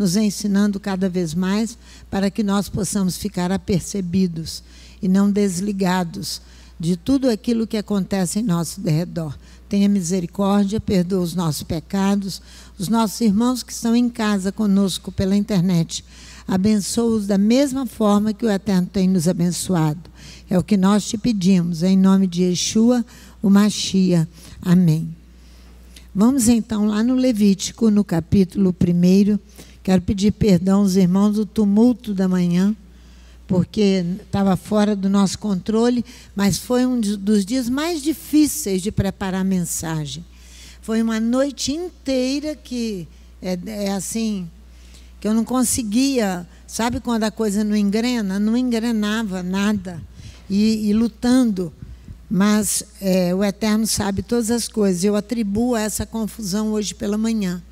nos ensinando cada vez mais para que nós possamos ficar apercebidos e não desligados de tudo aquilo que acontece em nosso derredor. Tenha misericórdia, perdoa os nossos pecados, os nossos irmãos que estão em casa conosco pela internet. Abençoa-os da mesma forma que o Eterno tem nos abençoado. É o que nós te pedimos, em nome de Yeshua, o Mashiach. Amém. Vamos então lá no Levítico, no capítulo 1. Quero pedir perdão aos irmãos do tumulto da manhã, porque estava fora do nosso controle, mas foi um dos dias mais difíceis de preparar a mensagem. Foi uma noite inteira que é assim, que eu não conseguia, sabe quando a coisa não engrena? Não engrenava nada, e lutando, mas o Eterno sabe todas as coisas. Eu atribuo a essa confusão hoje pela manhã,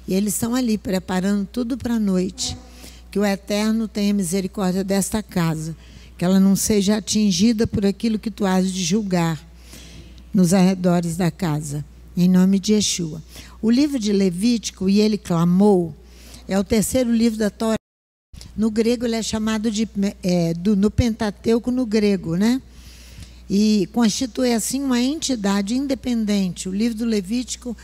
e eles estão ali preparando tudo para a noite. Que o Eterno tenha misericórdia desta casa, que ela não seja atingida por aquilo que tu has de julgar nos arredores da casa, em nome de Yeshua. O livro de Levítico, e ele clamou, é o terceiro livro da Torá. No grego ele é chamado de, no Pentateuco no grego, né? E constitui assim uma entidade independente. O livro do Levítico,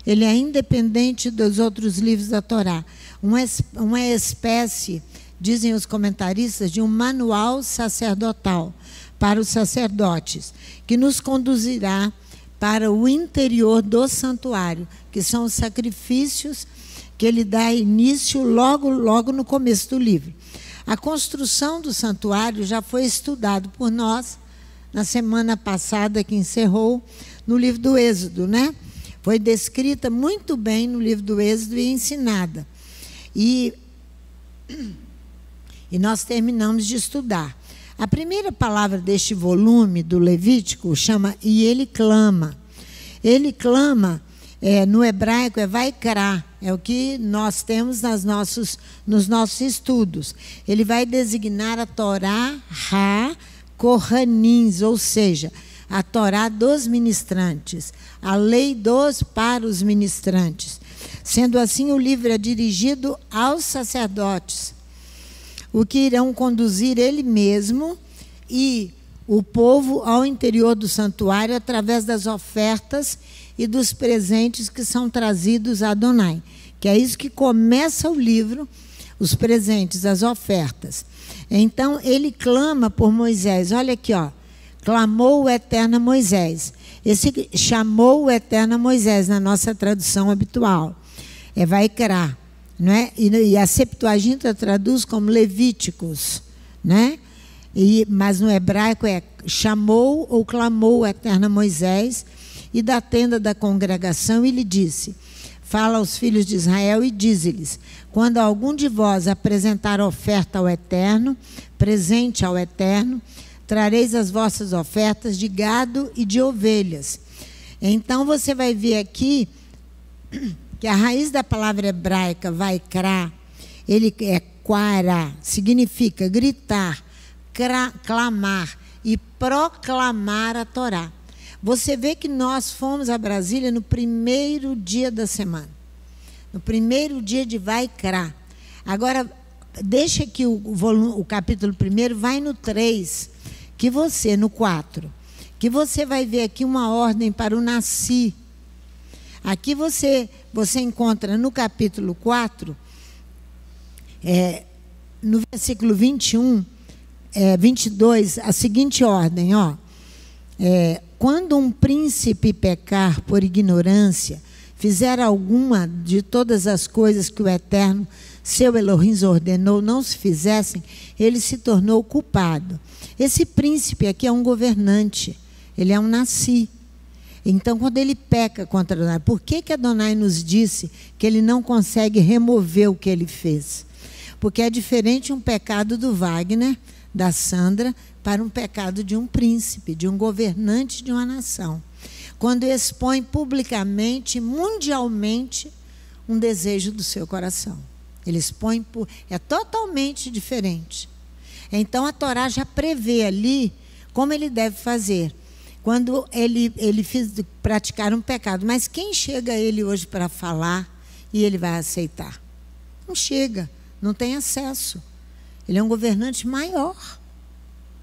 ele é independente dos outros livros da Torá. Uma espécie, dizem os comentaristas, de um manual sacerdotal para os sacerdotes, que nos conduzirá para o interior do santuário, que são os sacrifícios que ele dá início logo no começo do livro. A construção do santuário já foi estudado por nós na semana passada, que encerrou, no livro do Êxodo, né? Foi descrita muito bem no livro do Êxodo e ensinada. E nós terminamos de estudar. A primeira palavra deste volume do Levítico chama "e ele clama". Ele clama, no hebraico é vaikra, é o que nós temos nos nossos estudos. Ele vai designar a Torá ha-kohanins, ou seja, a Torá dos ministrantes, a lei para os ministrantes. Sendo assim, o livro é dirigido aos sacerdotes, o que irão conduzir ele mesmo e o povo ao interior do santuário através das ofertas e dos presentes que são trazidos a Adonai. Que é isso que começa o livro, os presentes, as ofertas. Então, ele clama por Moisés. Olha aqui, ó. Clamou o Eterno a Moisés. Esse chamou o Eterno a Moisés, na nossa tradução habitual. É Vaikra, não é? E a Septuaginta traduz como Levíticos, né? Mas no hebraico é chamou ou clamou o Eterno a Moisés, e da tenda da congregação e lhe disse: fala aos filhos de Israel e dize-lhes: quando algum de vós apresentar oferta ao Eterno, presente ao Eterno, trareis as vossas ofertas de gado e de ovelhas. Então você vai ver aqui que a raiz da palavra hebraica, vaikra, ele é quara, significa gritar, clamar e proclamar a Torá. Você vê que nós fomos a Brasília no primeiro dia da semana, no primeiro dia de Vaikra. Agora, deixa que o capítulo 1 vai no 3, no 4, que você vai ver aqui uma ordem para o Nasci. Aqui você encontra no capítulo 4, no versículo 21, 22, a seguinte ordem, ó. Quando um príncipe pecar por ignorância, fizer alguma de todas as coisas que o Eterno, seu Elohim, ordenou não se fizessem, ele se tornou culpado. Esse príncipe aqui é um governante, ele é um Nasci. Então, quando ele peca contra Adonai, por que Adonai nos disse que ele não consegue remover o que ele fez? Porque é diferente um pecado do Wagner, da Sandra, para um pecado de um príncipe, de um governante de uma nação. Quando expõe publicamente, mundialmente, um desejo do seu coração. Ele expõe, é totalmente diferente. Então a Torá já prevê ali como ele deve fazer. Quando ele praticar um pecado. Mas quem chega a ele hoje para falar e ele vai aceitar? Não chega, não tem acesso. Ele é um governante maior.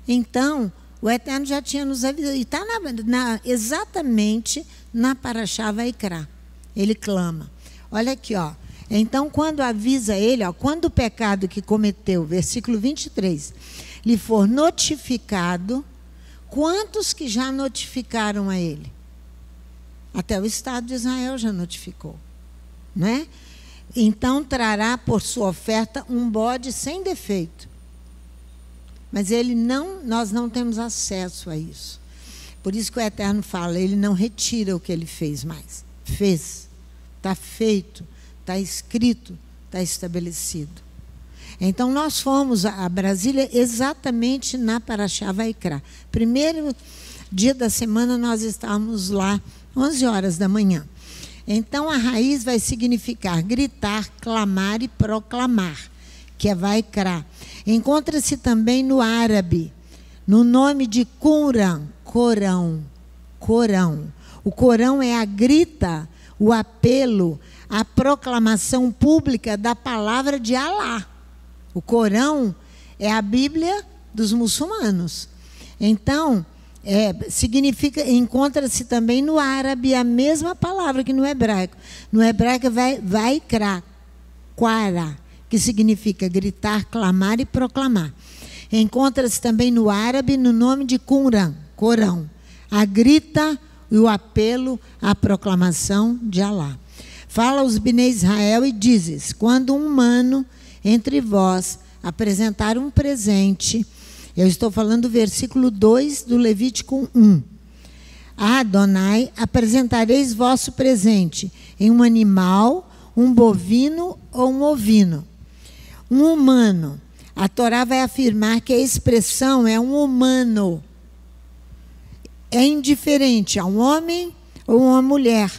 Então, o Eterno já tinha nos avisado. E está exatamente na Parashá Vaikra. Ele clama. Olha aqui, ó. Então, quando avisa ele, ó, quando o pecado que cometeu, versículo 23, lhe for notificado, quantos que já notificaram a ele? Até o Estado de Israel já notificou, né? Então trará por sua oferta um bode sem defeito. Mas nós não temos acesso a isso. Por isso que o Eterno fala, ele não retira o que ele fez mais. Fez, está feito, está escrito, está estabelecido. Então nós fomos a Brasília exatamente na Parashá Vaikra. Primeiro dia da semana nós estávamos lá, 11 horas da manhã. Então a raiz vai significar gritar, clamar e proclamar, que é Vaikra. Encontra-se também no árabe, no nome de Qur'an, Corão. Corão. O Corão é a grita, o apelo, a proclamação pública da palavra de Alá. O Corão é a Bíblia dos muçulmanos. Então, significa, encontra-se também no árabe a mesma palavra que no hebraico. No hebraico é Vaikra, Quara, que significa gritar, clamar e proclamar. Encontra-se também no árabe no nome de Qur'an, Corão, a grita e o apelo à proclamação de Alá. Fala aos Bnei Israel e dizes, quando um humano entre vós apresentar um presente, eu estou falando do versículo 2 do Levítico 1. A Adonai apresentareis vosso presente em um animal, um bovino ou um ovino. Um humano. A Torá vai afirmar que a expressão é um humano. É indiferente a um homem ou uma mulher,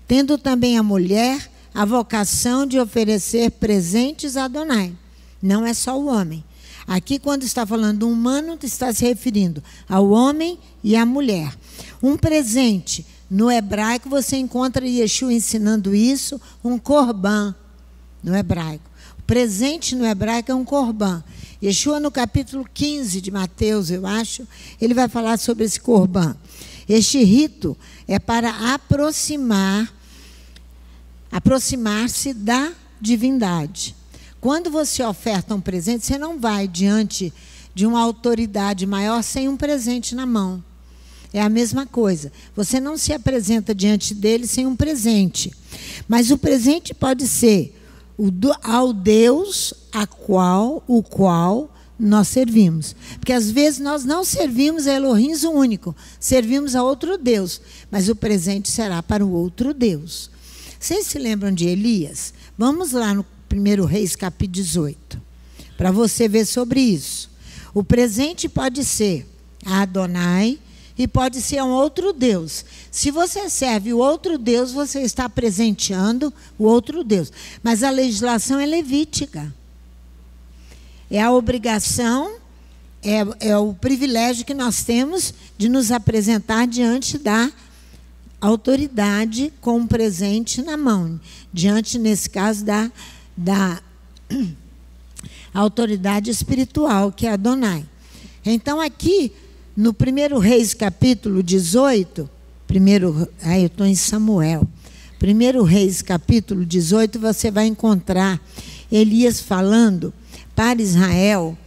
tendo também a mulher a vocação de oferecer presentes a Adonai. Não é só o homem. Aqui, quando está falando do humano, está se referindo ao homem e à mulher. Um presente, no hebraico, você encontra Yeshua ensinando isso, um corban, no hebraico. O presente no hebraico é um corban. Yeshua, no capítulo 15 de Mateus, eu acho, ele vai falar sobre esse corban. Este rito é para aproximar-se da divindade. Quando você oferta um presente, você não vai diante de uma autoridade maior sem um presente na mão. É a mesma coisa. Você não se apresenta diante dele sem um presente. Mas o presente pode ser ao Deus o qual nós servimos. Porque às vezes nós não servimos a Elohim o único, servimos a outro Deus, mas o presente será para o outro Deus. Vocês se lembram de Elias? Vamos lá no 1 Reis, capítulo 18, para você ver sobre isso. O presente pode ser a Adonai e pode ser um outro Deus. Se você serve o outro Deus, você está presenteando o outro Deus. Mas a legislação é levítica. É a obrigação, é o privilégio que nós temos de nos apresentar diante da autoridade com um presente na mão. Diante, nesse caso, da autoridade espiritual, que é Adonai. Então, aqui, no 1 Reis, capítulo 18, eu estou em Samuel. 1 Reis, capítulo 18, você vai encontrar Elias falando para Israel,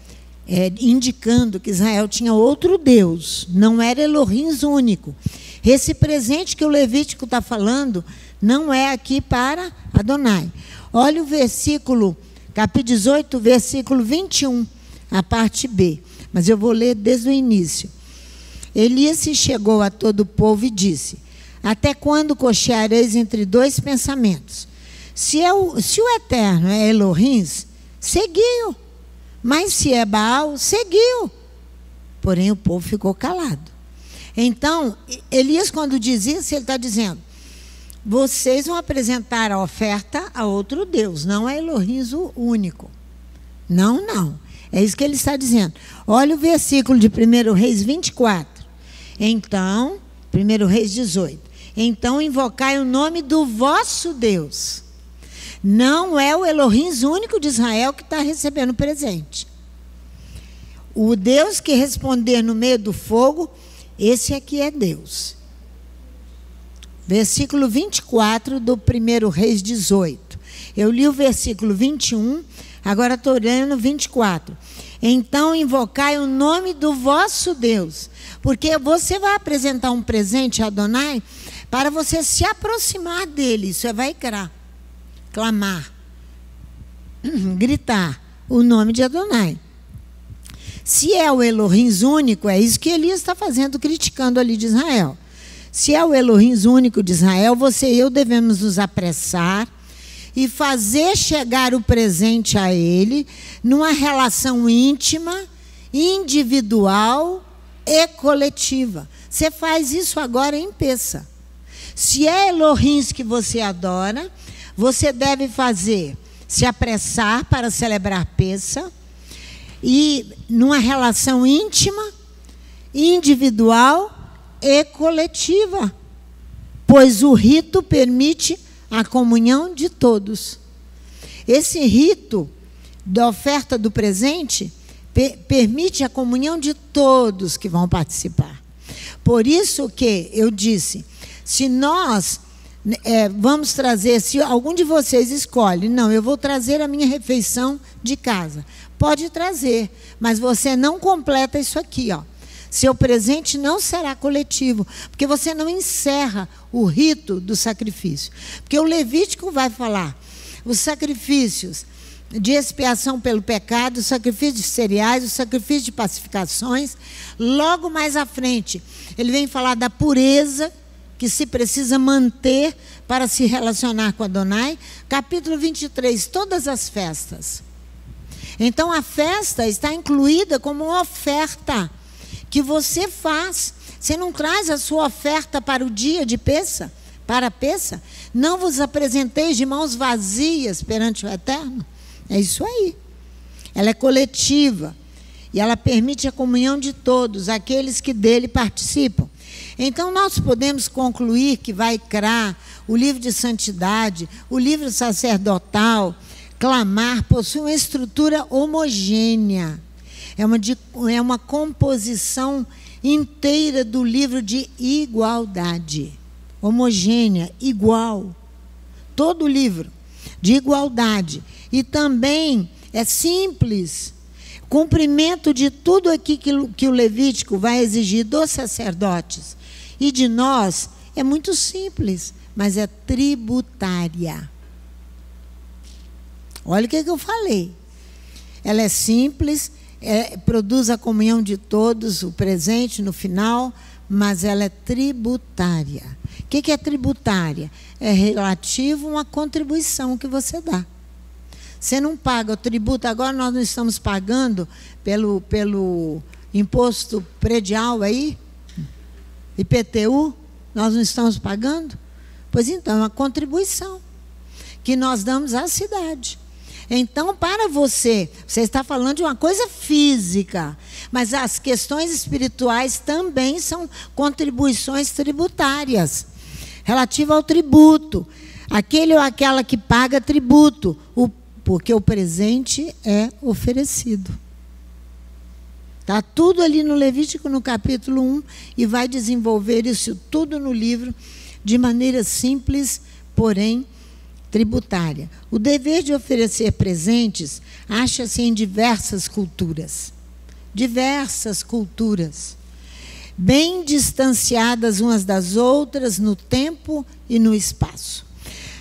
indicando que Israel tinha outro Deus, não era Elohim único. Esse presente que o Levítico está falando não é aqui para Adonai. Olha o versículo, capítulo 18, versículo 21, a parte B. Mas eu vou ler desde o início. Elias se chegou a todo o povo e disse, até quando cocheareis entre dois pensamentos? Se o Eterno é Elohim, seguiu. Mas se é Baal, seguiu. Porém, o povo ficou calado. Então, Elias, quando diz isso, ele está dizendo, vocês vão apresentar a oferta a outro Deus, não é Elohim o único. Não, não. É isso que ele está dizendo. Olha o versículo de 1 Reis 24. Então, 1 Reis 18. Então, invocai o nome do vosso Deus. Não é o Elohim único de Israel que está recebendo o presente. O Deus que responder no meio do fogo, esse aqui é Deus. Versículo 24 do 1 Reis 18. Eu li o versículo 21, agora estou lendo 24. Então invocai o nome do vosso Deus, porque você vai apresentar um presente a Adonai para você se aproximar dele. Isso é Vaikra, clamar, gritar o nome de Adonai. Se é o Elohim único, é isso que Elias está fazendo, criticando ali de Israel. Se é o Elohim único de Israel, você e eu devemos nos apressar e fazer chegar o presente a ele numa relação íntima, individual e coletiva. Você faz isso agora em Pessa. Se é Elohim que você adora, você deve se apressar para celebrar Pessa, e numa relação íntima, individual e coletiva, pois o rito permite a comunhão de todos. Esse rito da oferta do presente permite a comunhão de todos que vão participar. Por isso que eu disse, se nós vamos trazer, se algum de vocês escolhe, não, eu vou trazer a minha refeição de casa. Pode trazer, mas você não completa isso aqui, ó. Seu presente não será coletivo, porque você não encerra o rito do sacrifício. Porque o Levítico vai falar, os sacrifícios de expiação pelo pecado, o sacrifício de cereais, o sacrifício de pacificações. Logo mais à frente, ele vem falar da pureza que se precisa manter para se relacionar com Adonai. Capítulo 23, todas as festas. Então, a festa está incluída como uma oferta que você faz. Você não traz a sua oferta para o dia de Pessa, para Pessa. Não vos apresenteis de mãos vazias perante o Eterno. É isso aí. Ela é coletiva e ela permite a comunhão de todos, aqueles que dele participam. Então, nós podemos concluir que Vaikra, o livro de santidade, o livro sacerdotal, clamar, possui uma estrutura homogênea. É uma composição inteira do livro de igualdade. Homogênea, igual. Todo o livro de igualdade. E também é simples. Cumprimento de tudo aqui que o Levítico vai exigir dos sacerdotes e de nós é muito simples, mas é tributária. Olha o que eu falei. Ela é simples, produz a comunhão de todos, o presente no final, mas ela é tributária. O que é tributária? É relativo a uma contribuição que você dá. Você não paga o tributo, agora nós não estamos pagando pelo imposto predial aí, IPTU, nós não estamos pagando? Pois então, é uma contribuição que nós damos à cidade. Então, para você está falando de uma coisa física, mas as questões espirituais também são contribuições tributárias, relativa ao tributo. Aquele ou aquela que paga tributo, porque o presente é oferecido. Está tudo ali no Levítico, no capítulo 1, e vai desenvolver isso tudo no livro, de maneira simples, porém tributária. O dever de oferecer presentes acha-se em diversas culturas. Diversas culturas. Bem distanciadas umas das outras no tempo e no espaço.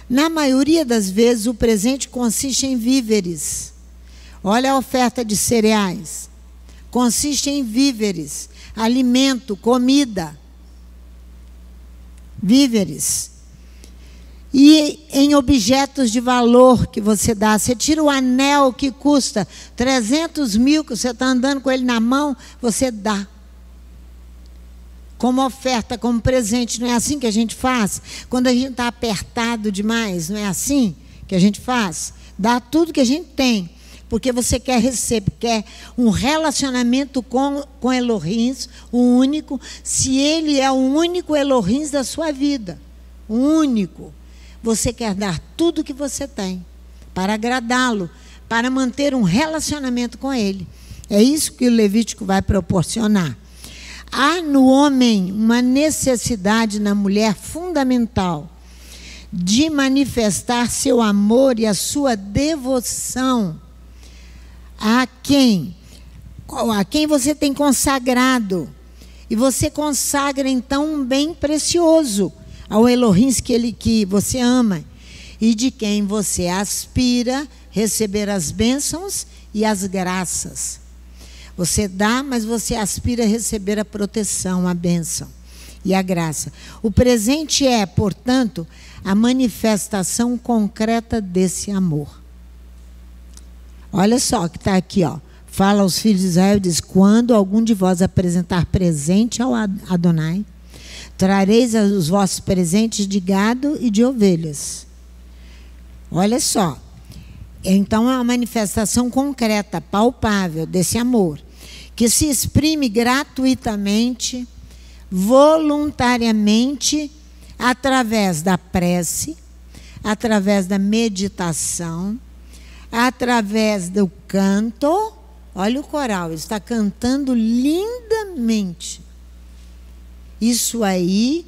Na maioria das vezes, o presente consiste em víveres. Olha a oferta de cereais. Consiste em víveres, alimento, comida. Víveres. E em objetos de valor que você dá. Você tira o anel que custa 300 mil, que você está andando com ele na mão, você dá. Como oferta, como presente. Não é assim que a gente faz? Quando a gente está apertado demais, não é assim que a gente faz? Dá tudo que a gente tem, porque você quer receber, quer um relacionamento com Elohim, o único, se ele é o único Elohim da sua vida, o único. Você quer dar tudo que você tem. para agradá-lo, para manter um relacionamento com ele. É isso que o Levítico vai proporcionar. Há no homem uma necessidade, na mulher, fundamental, de manifestar seu amor e a sua devoção a quem você tem consagrado. E você consagra, então, um bem precioso ao Elohim que você ama e de quem você aspira receber as bênçãos e as graças. Você dá, mas você aspira a receber a proteção, a bênção e a graça. O presente é, portanto, a manifestação concreta desse amor. Olha só que está aqui, ó. Fala aos filhos de Israel e diz: quando algum de vós apresentar presente ao Adonai, trareis os vossos presentes de gado e de ovelhas. Olha só. Então é uma manifestação concreta, palpável desse amor, que se exprime gratuitamente, voluntariamente, através da prece, através da meditação, através do canto. Olha o coral, está cantando lindamente. Isso aí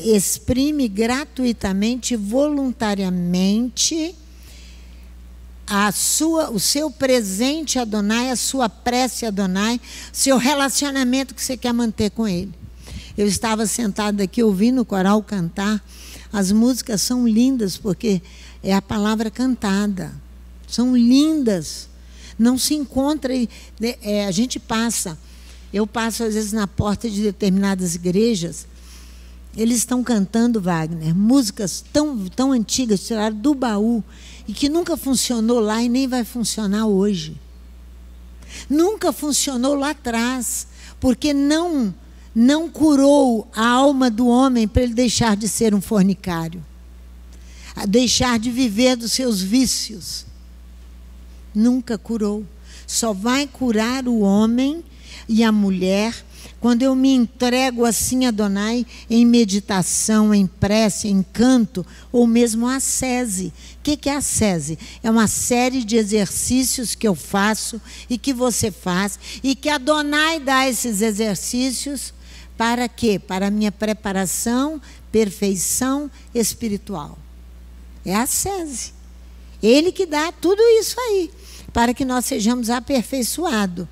exprime gratuitamente, voluntariamente, o seu presente Adonai, a sua prece Adonai, seu relacionamento que você quer manter com ele. Eu estava sentada aqui ouvindo o coral cantar. As músicas são lindas porque é a palavra cantada. São lindas. Não se encontra, a gente passa. Eu passo às vezes na porta de determinadas igrejas. Eles estão cantando, Wagner, músicas tão antigas, tiradas do baú, e que nunca funcionou lá e nem vai funcionar hoje. Nunca funcionou lá atrás, porque não curou a alma do homem para ele deixar de ser um fornicário, a deixar de viver dos seus vícios. Nunca curou. Só vai curar o homem e a mulher quando eu me entrego assim a Adonai em meditação, em prece, em canto, ou mesmo a ascese. O que é a ascese? É uma série de exercícios que eu faço e que você faz, e que Adonai dá esses exercícios para quê? Para a minha preparação, perfeição espiritual. É a ascese. Ele que dá tudo isso aí, para que nós sejamos aperfeiçoados.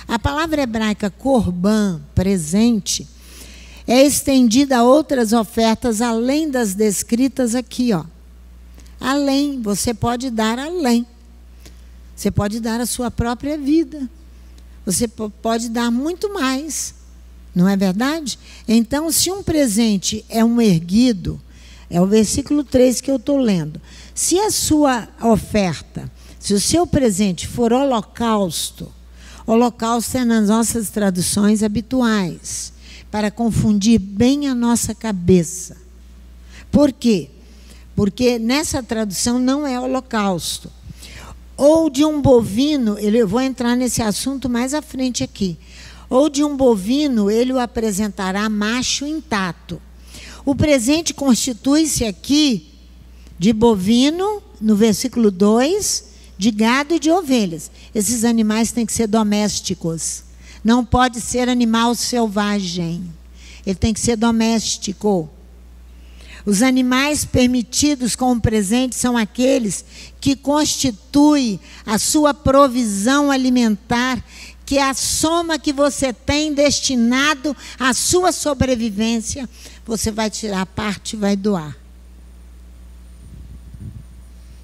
A palavra hebraica korban, presente, é estendida a outras ofertas além das descritas aqui, ó. Além, você pode dar além. Você pode dar a sua própria vida. Você pode dar muito mais. Não é verdade? Então, se um presente é um erguido, é o versículo 3 que eu estou lendo. Se a sua oferta, se o seu presente for holocausto, holocausto é nas nossas traduções habituais, para confundir bem a nossa cabeça. Por quê? Porque nessa tradução não é holocausto. Ou de um bovino, eu vou entrar nesse assunto mais à frente aqui. Ou de um bovino, ele o apresentará macho intacto. O presente constitui-se aqui de bovino, no versículo 2, de gado e de ovelhas. Esses animais têm que ser domésticos. Não pode ser animal selvagem. Ele tem que ser doméstico. Os animais permitidos como presente são aqueles que constituem a sua provisão alimentar, que é a soma que você tem destinado à sua sobrevivência. Você vai tirar a parte e vai doar.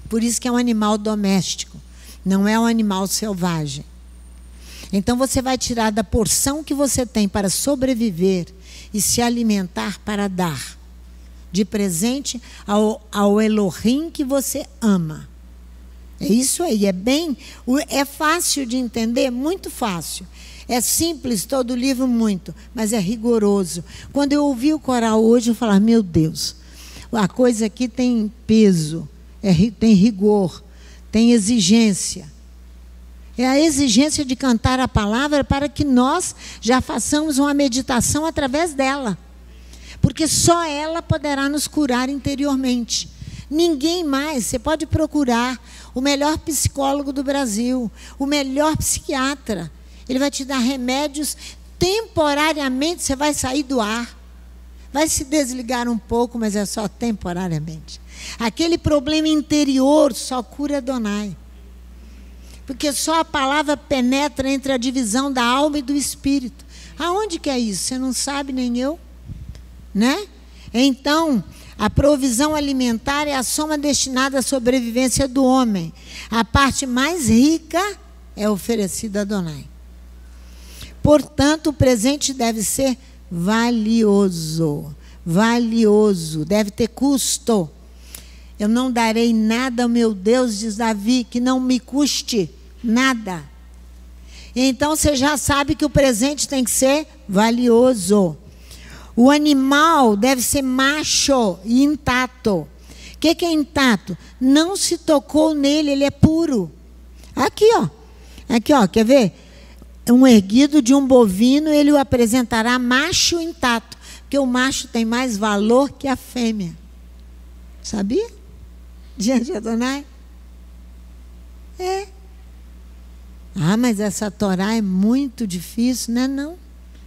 Por isso que é um animal doméstico, não é um animal selvagem. Então você vai tirar da porção que você tem para sobreviver e se alimentar para dar de presente ao Elohim que você ama. É isso aí, é fácil de entender, muito fácil. É simples, todo o livro muito, mas é rigoroso. Quando eu ouvi o coral hoje, eu falava, meu Deus, a coisa aqui tem peso. Tem rigor, tem exigência. É a exigência de cantar a palavra para que nós já façamos uma meditação através dela. Porque só ela poderá nos curar interiormente. Ninguém mais. Você pode procurar o melhor psicólogo do Brasil, o melhor psiquiatra. Ele vai te dar remédios. Temporariamente você vai sair do ar. Vai se desligar um pouco, mas é só temporariamente. Aquele problema interior só cura Adonai. Porque só a palavra penetra entre a divisão da alma e do espírito. Aonde que é isso? Você não sabe, nem eu. Né? Então, a provisão alimentar é a soma destinada à sobrevivência do homem. A parte mais rica é oferecida a Adonai. Portanto, o presente deve ser valioso. Valioso. Deve ter custo. Eu não darei nada ao meu Deus, diz Davi, que não me custe nada. Então você já sabe que o presente tem que ser valioso. O animal deve ser macho e intacto. O que é intacto? Não se tocou nele, ele é puro. Aqui, ó. Aqui, ó, quer ver? Um erguido de um bovino, ele o apresentará macho intacto. Porque o macho tem mais valor que a fêmea. Sabia? Diante de Adonai? É. Ah, mas essa Torá é muito difícil. Não é não.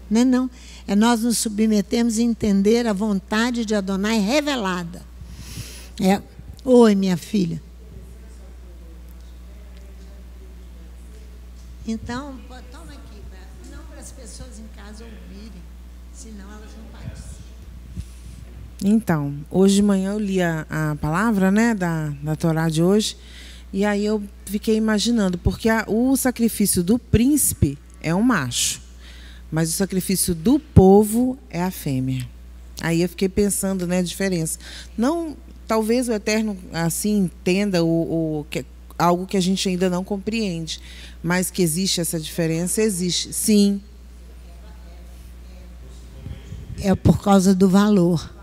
Não é não. É nós nos submetermos a entender a vontade de Adonai revelada. É. Oi, minha filha. Então, toma aqui, não para as pessoas em casa ouvirem, senão elas não participam. Então, hoje de manhã eu li a palavra, né, da Torá de hoje, e aí eu fiquei imaginando, porque o sacrifício do príncipe é um macho, mas o sacrifício do povo é a fêmea. Aí eu fiquei pensando, né, a diferença. Não, talvez o Eterno assim entenda algo que a gente ainda não compreende, mas que existe essa diferença, existe, sim. É por causa do valor.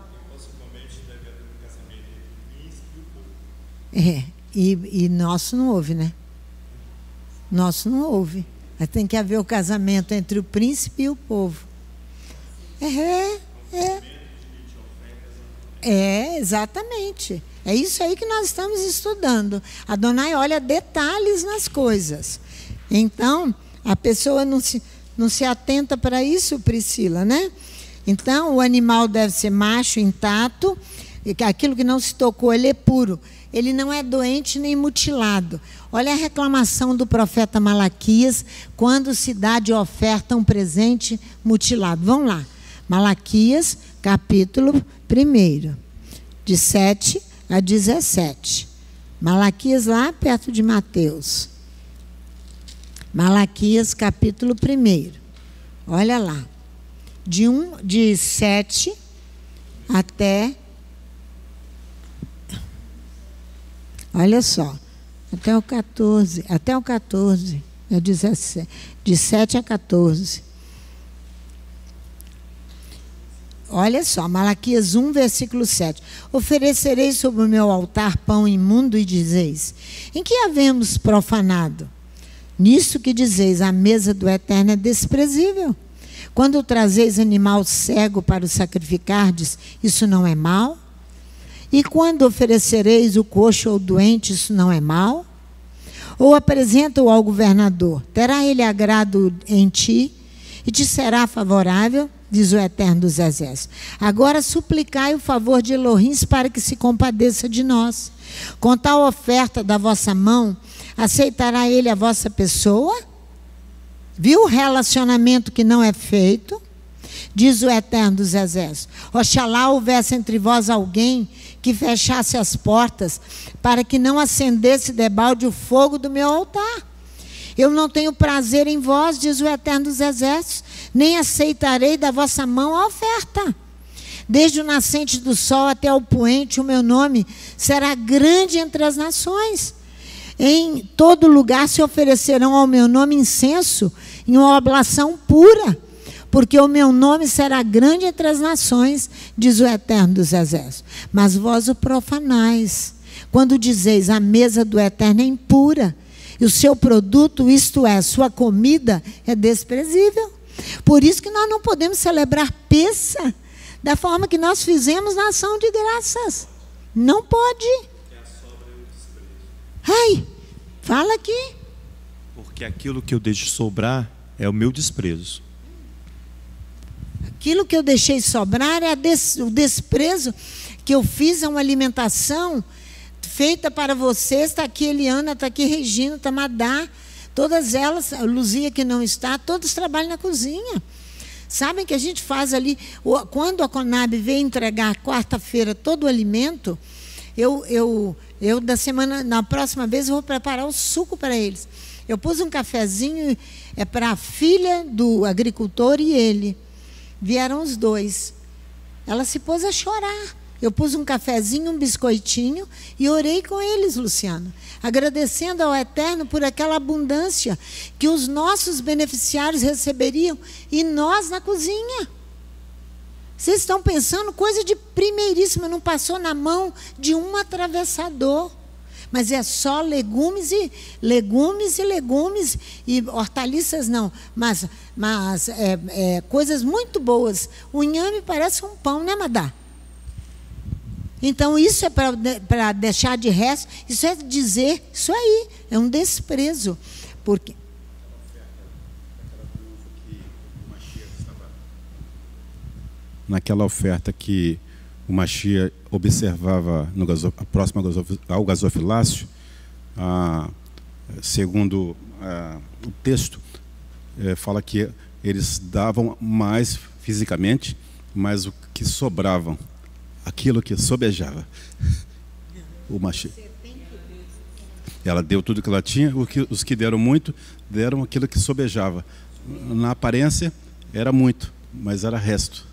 É, e nosso não houve, né? Nosso não houve. Mas tem que haver o casamento entre o príncipe e o povo. Exatamente. É isso aí que nós estamos estudando. Adonai olha detalhes nas coisas. Então, a pessoa não se atenta para isso, Priscila, né? Então, o animal deve ser macho, intacto. Aquilo que não se tocou, ele é puro. Ele não é doente nem mutilado. Olha a reclamação do profeta Malaquias quando se dá de oferta um presente mutilado. Vamos lá. Malaquias, capítulo 1, de 7 a 17. Malaquias lá perto de Mateus. Malaquias, capítulo 1. Olha lá. De 7 até... Olha só, até o 14, é 17, de 7 a 14. Olha só, Malaquias 1, versículo 7. Oferecereis sobre o meu altar pão imundo e dizeis, em que havemos profanado? Nisso que dizeis, a mesa do Eterno é desprezível. Quando trazeis animal cego para o sacrificardes, isso não é mal? E quando oferecereis o coxo ou doente, isso não é mal? Ou apresenta-o ao governador, terá ele agrado em ti e te será favorável, diz o Eterno dos Exércitos. Agora suplicai o favor de Elohim para que se compadeça de nós. Com tal oferta da vossa mão, aceitará ele a vossa pessoa? Viu o relacionamento que não é feito? Diz o Eterno dos Exércitos. Oxalá houvesse entre vós alguém que fechasse as portas para que não acendesse debalde o fogo do meu altar. Eu não tenho prazer em vós, diz o Eterno dos Exércitos, nem aceitarei da vossa mão a oferta. Desde o nascente do sol até o poente, o meu nome será grande entre as nações. Em todo lugar se oferecerão ao meu nome incenso em uma oblação pura, porque o meu nome será grande entre as nações, diz o Eterno dos Exércitos. Mas vós o profanais, quando dizeis, a mesa do Eterno é impura, e o seu produto, isto é, sua comida, é desprezível. Por isso que nós não podemos celebrar Pêssah da forma que nós fizemos na ação de graças. Não pode. Ai, fala aqui. Porque aquilo que eu deixo sobrar é o meu desprezo. Aquilo que eu deixei sobrar é o desprezo que eu fiz a uma alimentação feita para vocês. Está aqui Eliana, está aqui Regina, está Madá. Todas elas, a Luzia que não está, todos trabalham na cozinha. Sabem que a gente faz ali, quando a Conab veio entregar quarta-feira todo o alimento, eu na próxima vez eu vou preparar o suco para eles. Eu pus um cafezinho, para a filha do agricultor e ele. Vieram os dois. Ela se pôs a chorar. Eu pus um cafezinho, um biscoitinho e orei com eles, Luciano, agradecendo ao Eterno por aquela abundância que os nossos beneficiários receberiam e nós na cozinha. Vocês estão pensando, coisa de primeiríssima, não passou na mão de um atravessador. Mas é só legumes e hortaliças não, mas coisas muito boas. O inhame parece um pão, né, Madá? Então isso é para deixar de resto, isso é dizer, isso aí, é um desprezo. Porque naquela oferta que o Mashiach observava próximo ao gasofilácio, segundo o texto, fala que eles davam mais fisicamente, mas o que sobravam, aquilo que sobejava, o Mashiach. Ela deu tudo que ela tinha, os que deram muito, deram aquilo que sobejava. Na aparência, era muito, mas era resto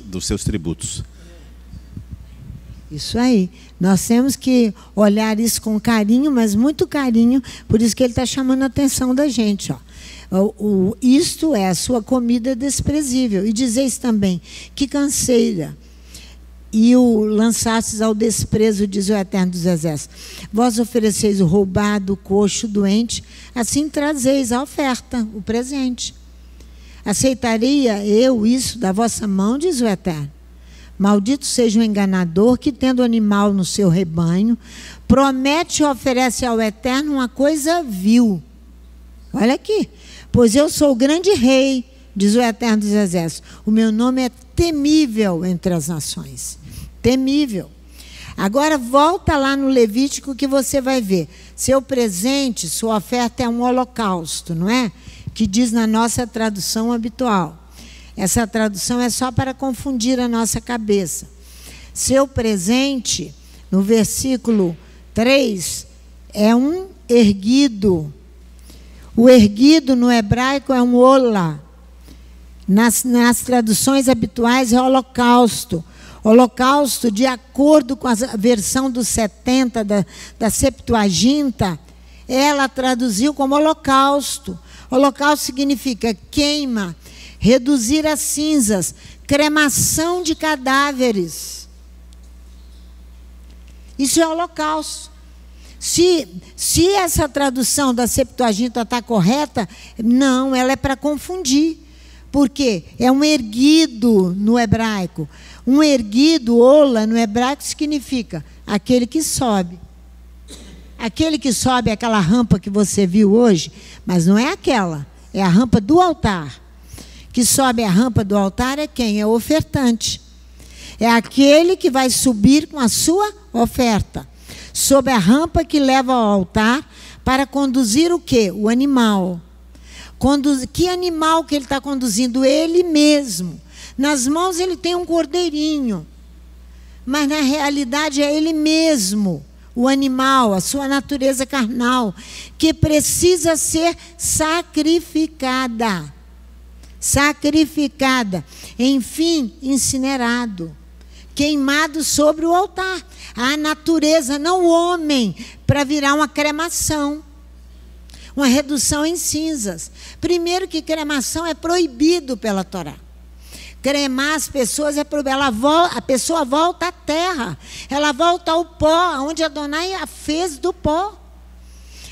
dos seus tributos. Isso aí. Nós temos que olhar isso com carinho, mas muito carinho, por isso que ele está chamando a atenção da gente. Isto é a sua comida desprezível. E dizeis também, que canseira, e o lançastes ao desprezo, diz o Eterno dos Exércitos. Vós ofereceis o roubado, o coxo, o doente, assim trazeis a oferta, o presente. Aceitaria eu isso da vossa mão, diz o Eterno. Maldito seja o enganador que, tendo animal no seu rebanho, promete e oferece ao Eterno uma coisa vil. Olha aqui. Pois eu sou o grande rei, diz o Eterno dos Exércitos. O meu nome é temível entre as nações. Temível. Agora volta lá no Levítico que você vai ver. Seu presente, sua oferta é um holocausto, não é? Que diz na nossa tradução habitual. Essa tradução é só para confundir a nossa cabeça. Seu presente, no versículo 3, é um erguido. O erguido no hebraico é um ola. Nas traduções habituais é holocausto. Holocausto, de acordo com a versão dos 70 da Septuaginta, ela traduziu como holocausto. Holocausto significa queima, reduzir a cinzas, cremação de cadáveres. Isso é holocausto. Se essa tradução da Septuaginta está correta, não, ela é para confundir. Porque é um erguido no hebraico. Um erguido, ola, no hebraico significa aquele que sobe. Aquele que sobe aquela rampa que você viu hoje, mas não é aquela, é a rampa do altar. Que sobe a rampa do altar é quem? É o ofertante. É aquele que vai subir com a sua oferta. Sob a rampa que leva ao altar para conduzir o quê? O animal. Que animal que ele está conduzindo? Ele mesmo. Nas mãos ele tem um cordeirinho. Mas na realidade é ele mesmo. O animal, a sua natureza carnal, que precisa ser sacrificada. Sacrificada. Enfim, incinerado. Queimado sobre o altar. A natureza, não o homem, para virar uma cremação. Uma redução em cinzas. Primeiro que cremação é proibido pela Torá. Cremar as pessoas é proibido. A pessoa volta à terra. Ela volta ao pó, onde Adonai a fez do pó.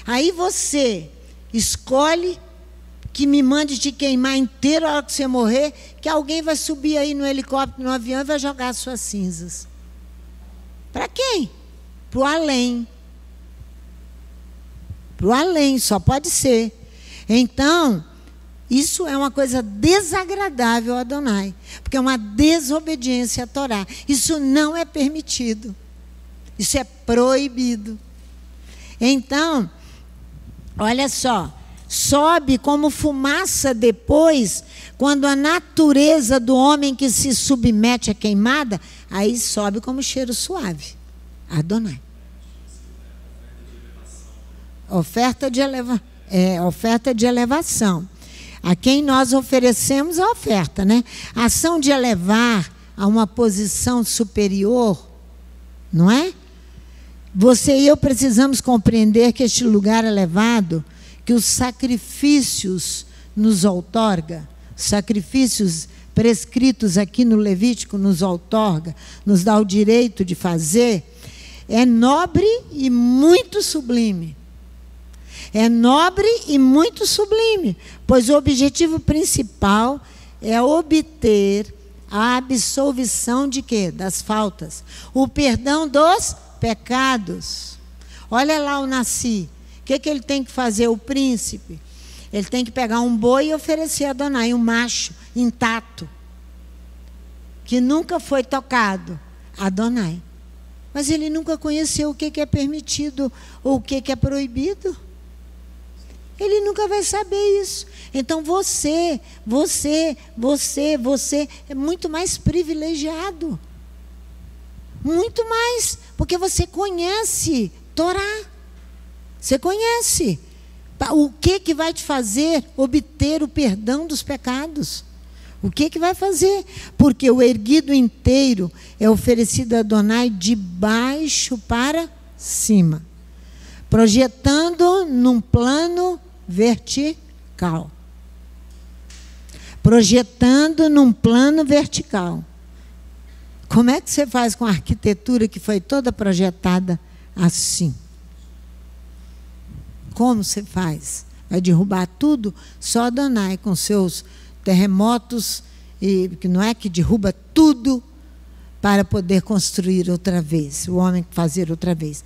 Aí você escolhe que me mande te queimar inteiro a hora que você morrer, que alguém vai subir aí no helicóptero, no avião e vai jogar as suas cinzas. Para quem? Para o além. para o além, só pode ser. Então, isso é uma coisa desagradável a Adonai, porque é uma desobediência à Torá. Isso não é permitido. Isso é proibido. Então, olha só, sobe como fumaça depois, quando a natureza do homem que se submete à queimada, aí sobe como cheiro suave. Adonai. Oferta de elevação. A quem nós oferecemos a oferta, né? A ação de elevar a uma posição superior, não é? Você e eu precisamos compreender que este lugar elevado, que os sacrifícios nos outorga, sacrifícios prescritos aqui no Levítico nos outorga, nos dá o direito de fazer, é nobre e muito sublime. É nobre e muito sublime, pois o objetivo principal é obter a absolvição de quê? Das faltas. O perdão dos pecados. Olha lá o Nasci. O que ele tem que fazer, o príncipe? Ele tem que pegar um boi e oferecer a Adonai, um macho intacto, que nunca foi tocado, a Adonai. Mas ele nunca conheceu o que é permitido ou o que é proibido. Ele nunca vai saber isso. Então você é muito mais privilegiado. Muito mais, porque você conhece Torá. Você conhece. O que vai te fazer obter o perdão dos pecados? O que vai fazer? Porque o erguido inteiro é oferecido a Adonai de baixo para cima, projetando num plano vertical. Projetando num plano vertical. Como é que você faz com a arquitetura que foi toda projetada assim? Como você faz? Vai derrubar tudo? Só Adonai com seus terremotos, e que não é que derruba tudo para poder construir outra vez, o homem fazer outra vez.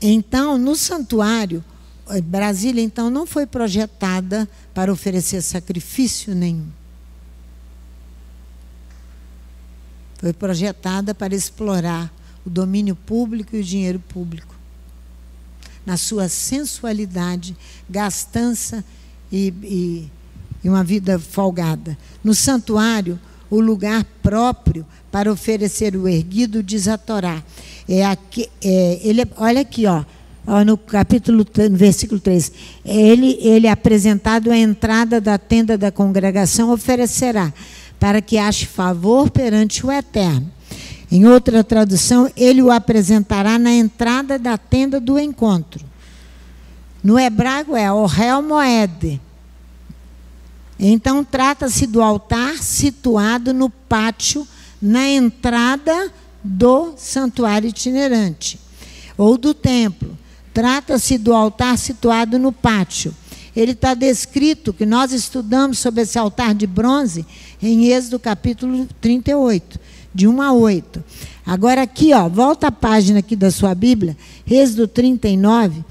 Então, no santuário, Brasília, então, não foi projetada para oferecer sacrifício nenhum. Foi projetada para explorar o domínio público e o dinheiro público, na sua sensualidade, gastança e uma vida folgada. No santuário, o lugar próprio para oferecer o erguido, diz a Torá. Olha aqui, no capítulo, no versículo 3. Ele apresentado à entrada da tenda da congregação oferecerá, para que ache favor perante o Eterno. Em outra tradução, ele o apresentará na entrada da tenda do encontro. No hebraico é Ohel Moed. Então, trata-se do altar situado no pátio, na entrada do santuário itinerante, ou do templo. Trata-se do altar situado no pátio. Ele está descrito, que nós estudamos sobre esse altar de bronze, em Êxodo capítulo 38, de 1 a 8. Agora aqui, volta a página aqui da sua Bíblia, Êxodo 39,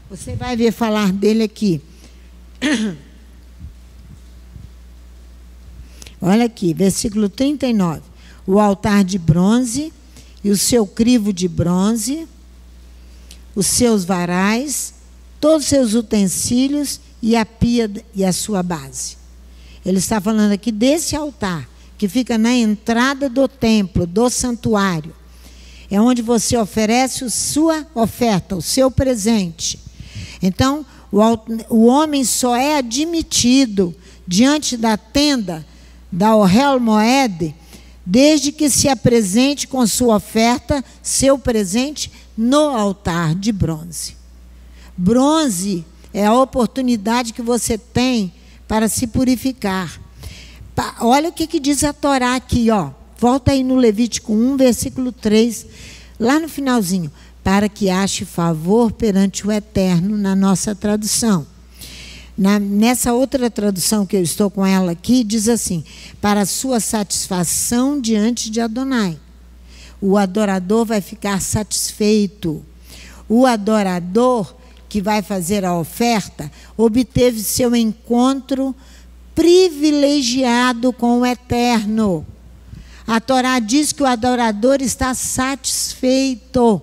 você vai ver falar dele aqui. Olha aqui, versículo 39. O altar de bronze e o seu crivo de bronze, os seus varais, todos os seus utensílios e a pia e a sua base. Ele está falando aqui desse altar, que fica na entrada do templo, do santuário. É onde você oferece a sua oferta, o seu presente. Então, o homem só é admitido diante da tenda da Ohel Moed, desde que se apresente com sua oferta, seu presente, no altar de bronze. Bronze é a oportunidade que você tem para se purificar. Olha o que diz a Torá aqui, volta aí no Levítico 1, versículo 3, lá no finalzinho, para que ache favor perante o Eterno, na nossa tradução. Nessa outra tradução que eu estou com ela aqui, diz assim, para a sua satisfação diante de Adonai. O adorador vai ficar satisfeito. O adorador que vai fazer a oferta, obteve seu encontro privilegiado com o Eterno. A Torá diz que o adorador está satisfeito,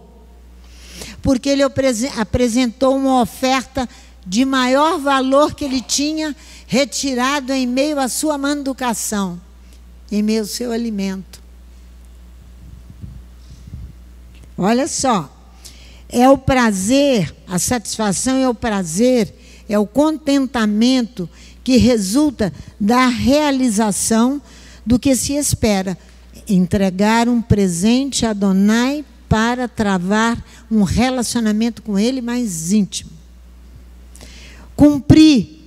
porque ele apresentou uma oferta de maior valor que ele tinha retirado em meio à sua manducação, em meio ao seu alimento. Olha só, é o prazer, a satisfação é o prazer, é o contentamento que resulta da realização do que se espera. Entregar um presente a Adonai para travar um relacionamento com ele mais íntimo. Cumpri,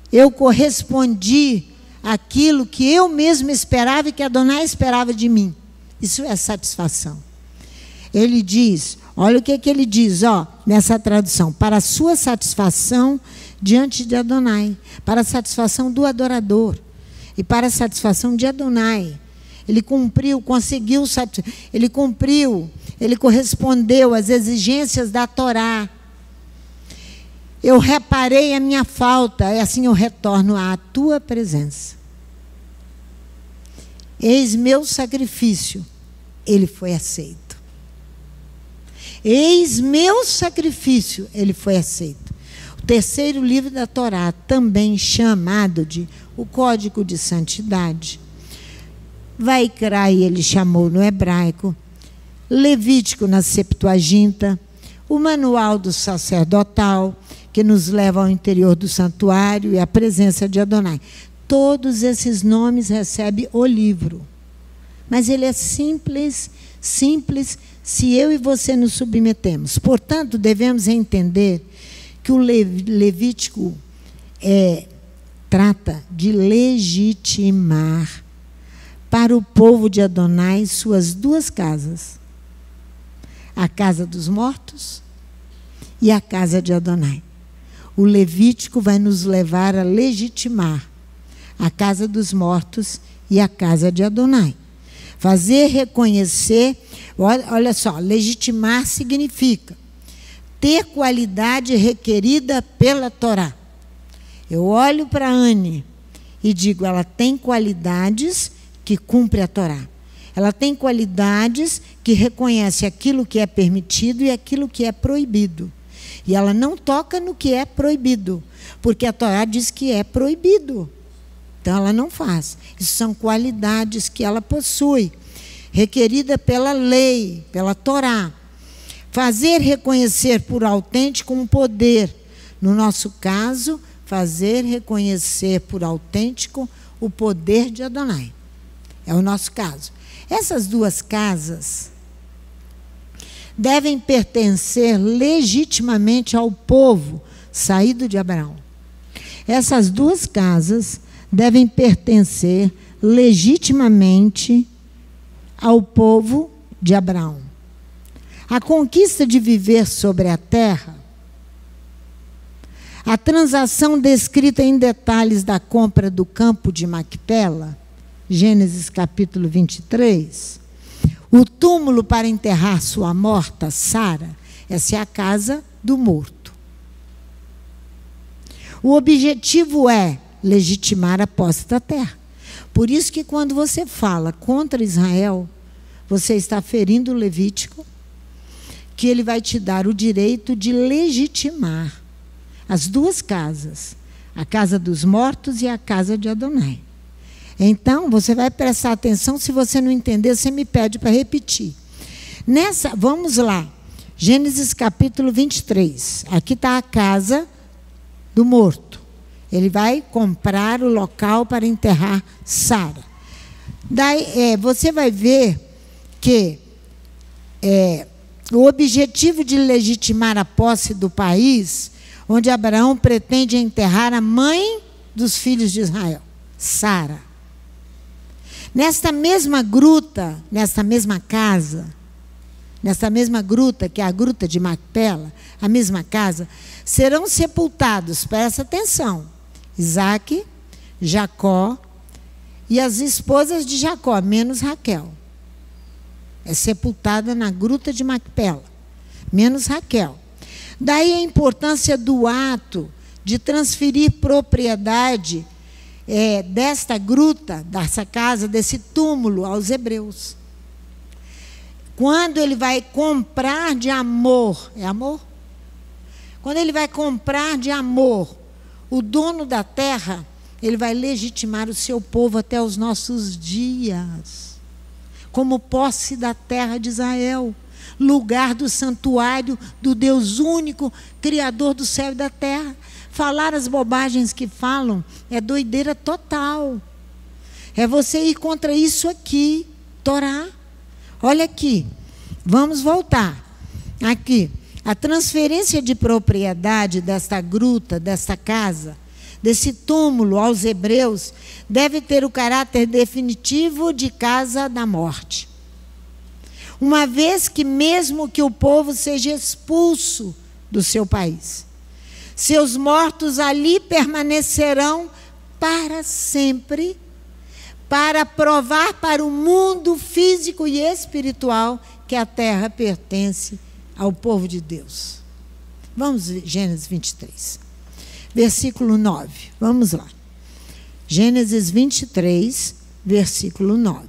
eu correspondi àquilo que eu mesmo esperava e que Adonai esperava de mim. Isso é satisfação. Ele diz, olha o que ele diz, nessa tradução: para a sua satisfação diante de Adonai, para a satisfação do adorador e para a satisfação de Adonai. Ele cumpriu, conseguiu, ele cumpriu, ele correspondeu às exigências da Torá. Eu reparei a minha falta, e assim eu retorno à tua presença. Eis meu sacrifício, ele foi aceito. Eis meu sacrifício, ele foi aceito. O terceiro livro da Torá, também chamado de o Código de Santidade. Vaikra, ele chamou no hebraico, Levítico na Septuaginta, o Manual do Sacerdotal, que nos leva ao interior do santuário e à presença de Adonai. Todos esses nomes recebem o livro. Mas ele é simples, simples, se eu e você nos submetemos. Portanto, devemos entender que o Levítico trata de legitimar para o povo de Adonai suas duas casas, a casa dos mortos e a casa de Adonai. O Levítico vai nos levar a legitimar a casa dos mortos e a casa de Adonai. Fazer reconhecer, olha só, legitimar significa ter qualidade requerida pela Torá. Eu olho para a Anne e digo, ela tem qualidades que cumpre a Torá. Ela tem qualidades que reconhece aquilo que é permitido e aquilo que é proibido. E ela não toca no que é proibido, porque a Torá diz que é proibido. Então ela não faz. Isso são qualidades que ela possui, requerida pela lei, pela Torá. Fazer reconhecer por autêntico um poder. No nosso caso, fazer reconhecer por autêntico o poder de Adonai. É o nosso caso. Essas duas casas devem pertencer legitimamente ao povo saído de Abraão. Essas duas casas devem pertencer legitimamente ao povo de Abraão. A conquista de viver sobre a terra, a transação descrita em detalhes da compra do campo de Macpela, Gênesis capítulo 23, o túmulo para enterrar sua morta, Sara, essa é a casa do morto. O objetivo é legitimar a posse da terra. Por isso que quando você fala contra Israel, você está ferindo o Levítico, que ele vai te dar o direito de legitimar as duas casas, a casa dos mortos e a casa de Adonai. Então, você vai prestar atenção, se você não entender, você me pede para repetir. Vamos lá, Gênesis capítulo 23, aqui está a casa do morto. Ele vai comprar o local para enterrar Sara. Daí, você vai ver que o objetivo de legitimar a posse do país, onde Abraão pretende enterrar a mãe dos filhos de Israel, Sara. Nesta mesma gruta, nesta mesma casa, nesta mesma gruta, que é a gruta de Macpela, a mesma casa, serão sepultados, presta atenção, Isaac, Jacó e as esposas de Jacó, menos Raquel. É sepultada na gruta de Macpela, menos Raquel. Daí a importância do ato de transferir propriedade desta gruta, dessa casa, desse túmulo aos hebreus. Quando ele vai comprar de amor, é amor? Quando ele vai comprar de amor o dono da terra, ele vai legitimar o seu povo até os nossos dias, como posse da terra de Israel, lugar do santuário do Deus único, Criador do céu e da terra. Falar as bobagens que falam é doideira total. É você ir contra isso aqui, Torá. Olha aqui, vamos voltar. Aqui, a transferência de propriedade desta gruta, desta casa, desse túmulo aos hebreus, deve ter o caráter definitivo de casa da morte. Uma vez que mesmo que o povo seja expulso do seu país, seus mortos ali permanecerão para sempre, para provar para o mundo físico e espiritual que a terra pertence ao povo de Deus. Vamos ver Gênesis 23, versículo 9. Vamos lá. Gênesis 23, versículo 9.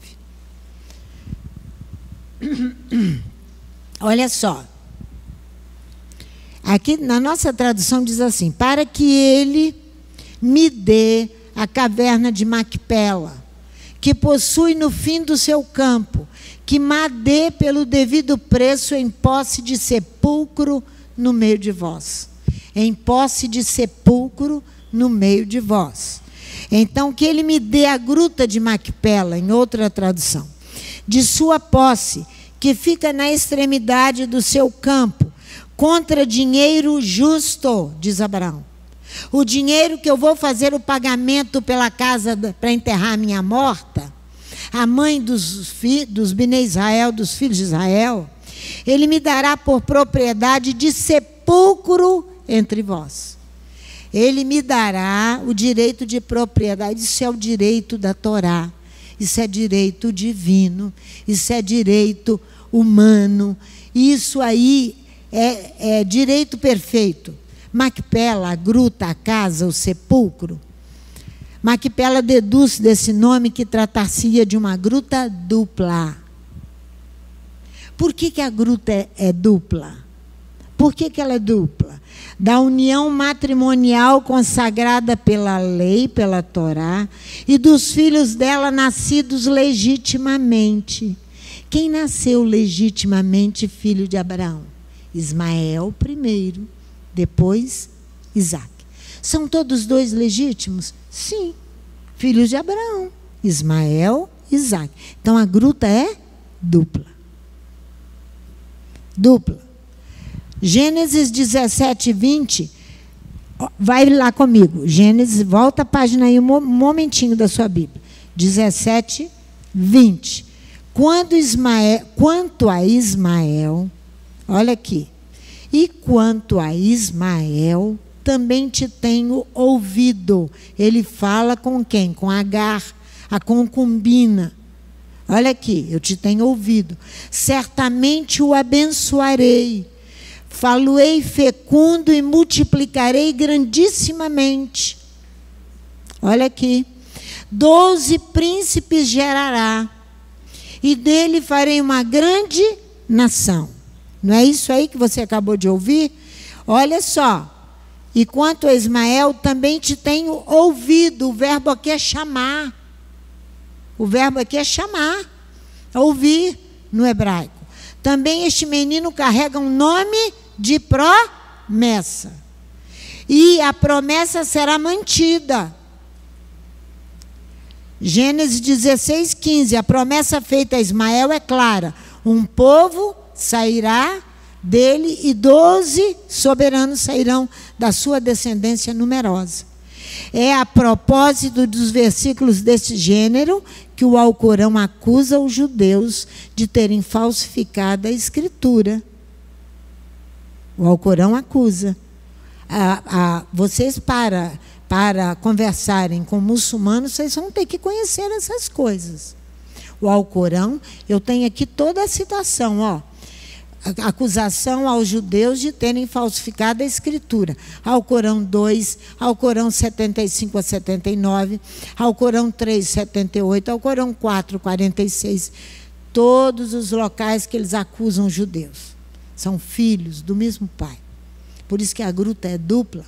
Olha só. Aqui na nossa tradução diz assim: para que ele me dê a caverna de Macpela, que possui no fim do seu campo, que me dê pelo devido preço em posse de sepulcro no meio de vós. Em posse de sepulcro no meio de vós. Então, que ele me dê a gruta de Macpela, em outra tradução, de sua posse, que fica na extremidade do seu campo, contra dinheiro justo, diz Abraão. O dinheiro que eu vou fazer o pagamento pela casa para enterrar minha morta, a mãe dos Bnei Israel, dos filhos de Israel, ele me dará por propriedade de sepulcro entre vós. Ele me dará o direito de propriedade. Isso é o direito da Torá. Isso é direito divino. Isso é direito humano. Isso aí é direito perfeito. Macpela, a gruta, a casa, o sepulcro. Macpela deduz desse nome que tratar-se-ia de uma gruta dupla. Por que a gruta é dupla? Por que ela é dupla? Da união matrimonial consagrada pela lei, pela Torá, e dos filhos dela nascidos legitimamente. Quem nasceu legitimamente filho de Abraão? Ismael primeiro, depois Isaac. São todos dois legítimos? Sim, filhos de Abraão, Ismael e Isaac. Então a gruta é dupla. Dupla. Gênesis 17, 20, vai lá comigo. Gênesis, volta a página aí um momentinho da sua Bíblia. 17, 20. Quanto a Ismael, olha aqui. E quanto a Ismael, também te tenho ouvido. Ele fala com quem? Com Agar, a concubina. Olha aqui, eu te tenho ouvido. Certamente o abençoarei. Falo-ei fecundo e multiplicarei grandissimamente. Olha aqui. 12 príncipes gerará, e dele farei uma grande nação. Não é isso aí que você acabou de ouvir? Olha só. E quanto a Ismael, também te tenho ouvido. O verbo aqui é chamar. O verbo aqui é chamar. Ouvir no hebraico. Também este menino carrega um nome de promessa. E a promessa será mantida. Gênesis 16, 15. A promessa feita a Ismael é clara. Um povo sairá dele e 12 soberanos sairão da sua descendência numerosa. É a propósito dos versículos desse gênero que o Alcorão acusa os judeus de terem falsificado a Escritura. O Alcorão acusa. Vocês, para conversarem com muçulmanos, vocês vão ter que conhecer essas coisas. O Alcorão, eu tenho aqui toda a citação, ó. acusação aos judeus de terem falsificado a Escritura. Alcorão 2, Alcorão 75 a 79, Alcorão 3, 78, Alcorão 4, 46. Todos os locais que eles acusam os judeus. São filhos do mesmo pai. Por isso que a gruta é dupla.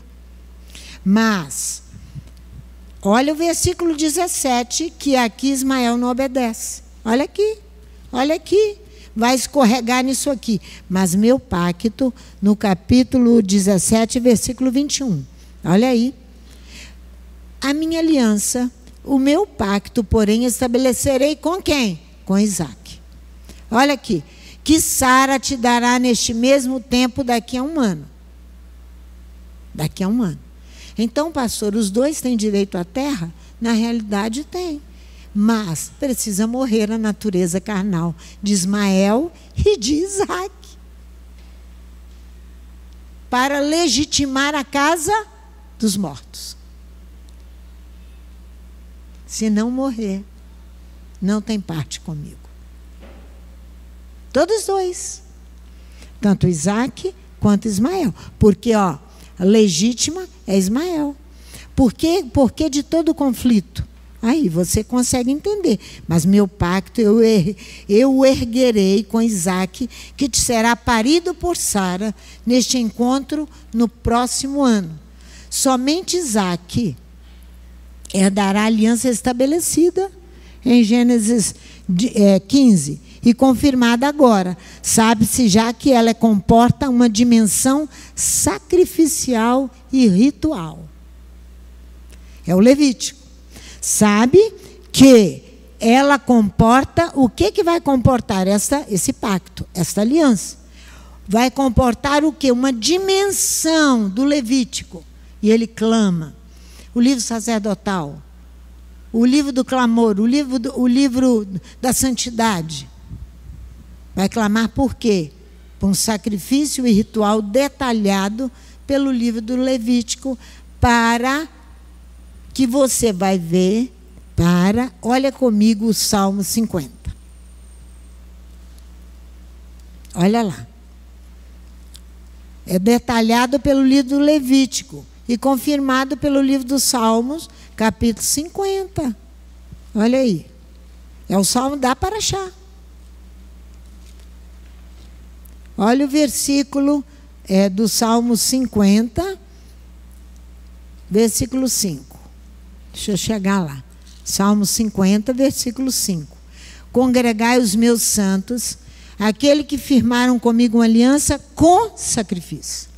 Mas, olha o versículo 17, que aqui Ismael não obedece. Olha aqui, olha aqui. Vai escorregar nisso aqui. Mas meu pacto, no capítulo 17, versículo 21. Olha aí. A minha aliança, o meu pacto, porém, estabelecerei com quem? Com Isaque. Olha aqui. Que Sara te dará neste mesmo tempo daqui a um ano. Daqui a um ano. Então, pastor, os dois têm direito à terra? Na realidade, tem. Mas precisa morrer a natureza carnal de Ismael e de Isaque para legitimar a casa dos mortos. Se não morrer, não tem parte comigo. Todos dois. Tanto Isaque quanto Ismael. Porque, ó, a legítima é Ismael. Por que de todo o conflito? Aí você consegue entender. Mas meu pacto eu o erguerei com Isaque, que te será parido por Sara, neste encontro no próximo ano. Somente Isaque herdará a aliança estabelecida em Gênesis 15 e confirmada agora. Sabe-se já que ela comporta uma dimensão sacrificial e ritual. É o Levítico. Sabe que ela comporta, o que vai comportar esse pacto, esta aliança? Vai comportar o quê? Uma dimensão do Levítico. E ele clama. O livro sacerdotal, o livro do clamor, o livro da santidade. Vai clamar por quê? Por um sacrifício e ritual detalhado pelo livro do Levítico, para que você vai ver, olha comigo o Salmo 50. Olha lá. É detalhado pelo livro do Levítico e confirmado pelo livro dos Salmos, capítulo 50. Olha aí. É o Salmo da Paraxá. Olha o versículo do Salmo 50, versículo 5. Deixa eu chegar lá. Salmo 50, versículo 5. Congregai os meus santos, aquele que firmaram comigo uma aliança com sacrifício.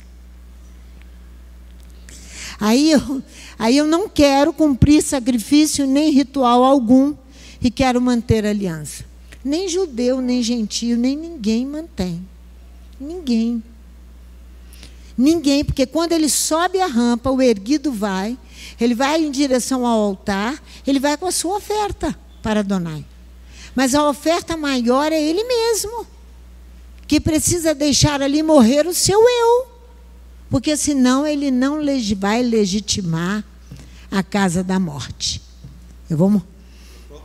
Aí eu não quero cumprir sacrifício nem ritual algum e quero manter a aliança. Nem judeu, nem gentio, nem ninguém mantém. Ninguém. Ninguém, porque quando ele sobe a rampa, o erguido vai, ele vai em direção ao altar, ele vai com a sua oferta para Adonai. Mas a oferta maior é ele mesmo, que precisa deixar ali morrer o seu eu, porque senão ele não vai legitimar a casa da morte. O próprio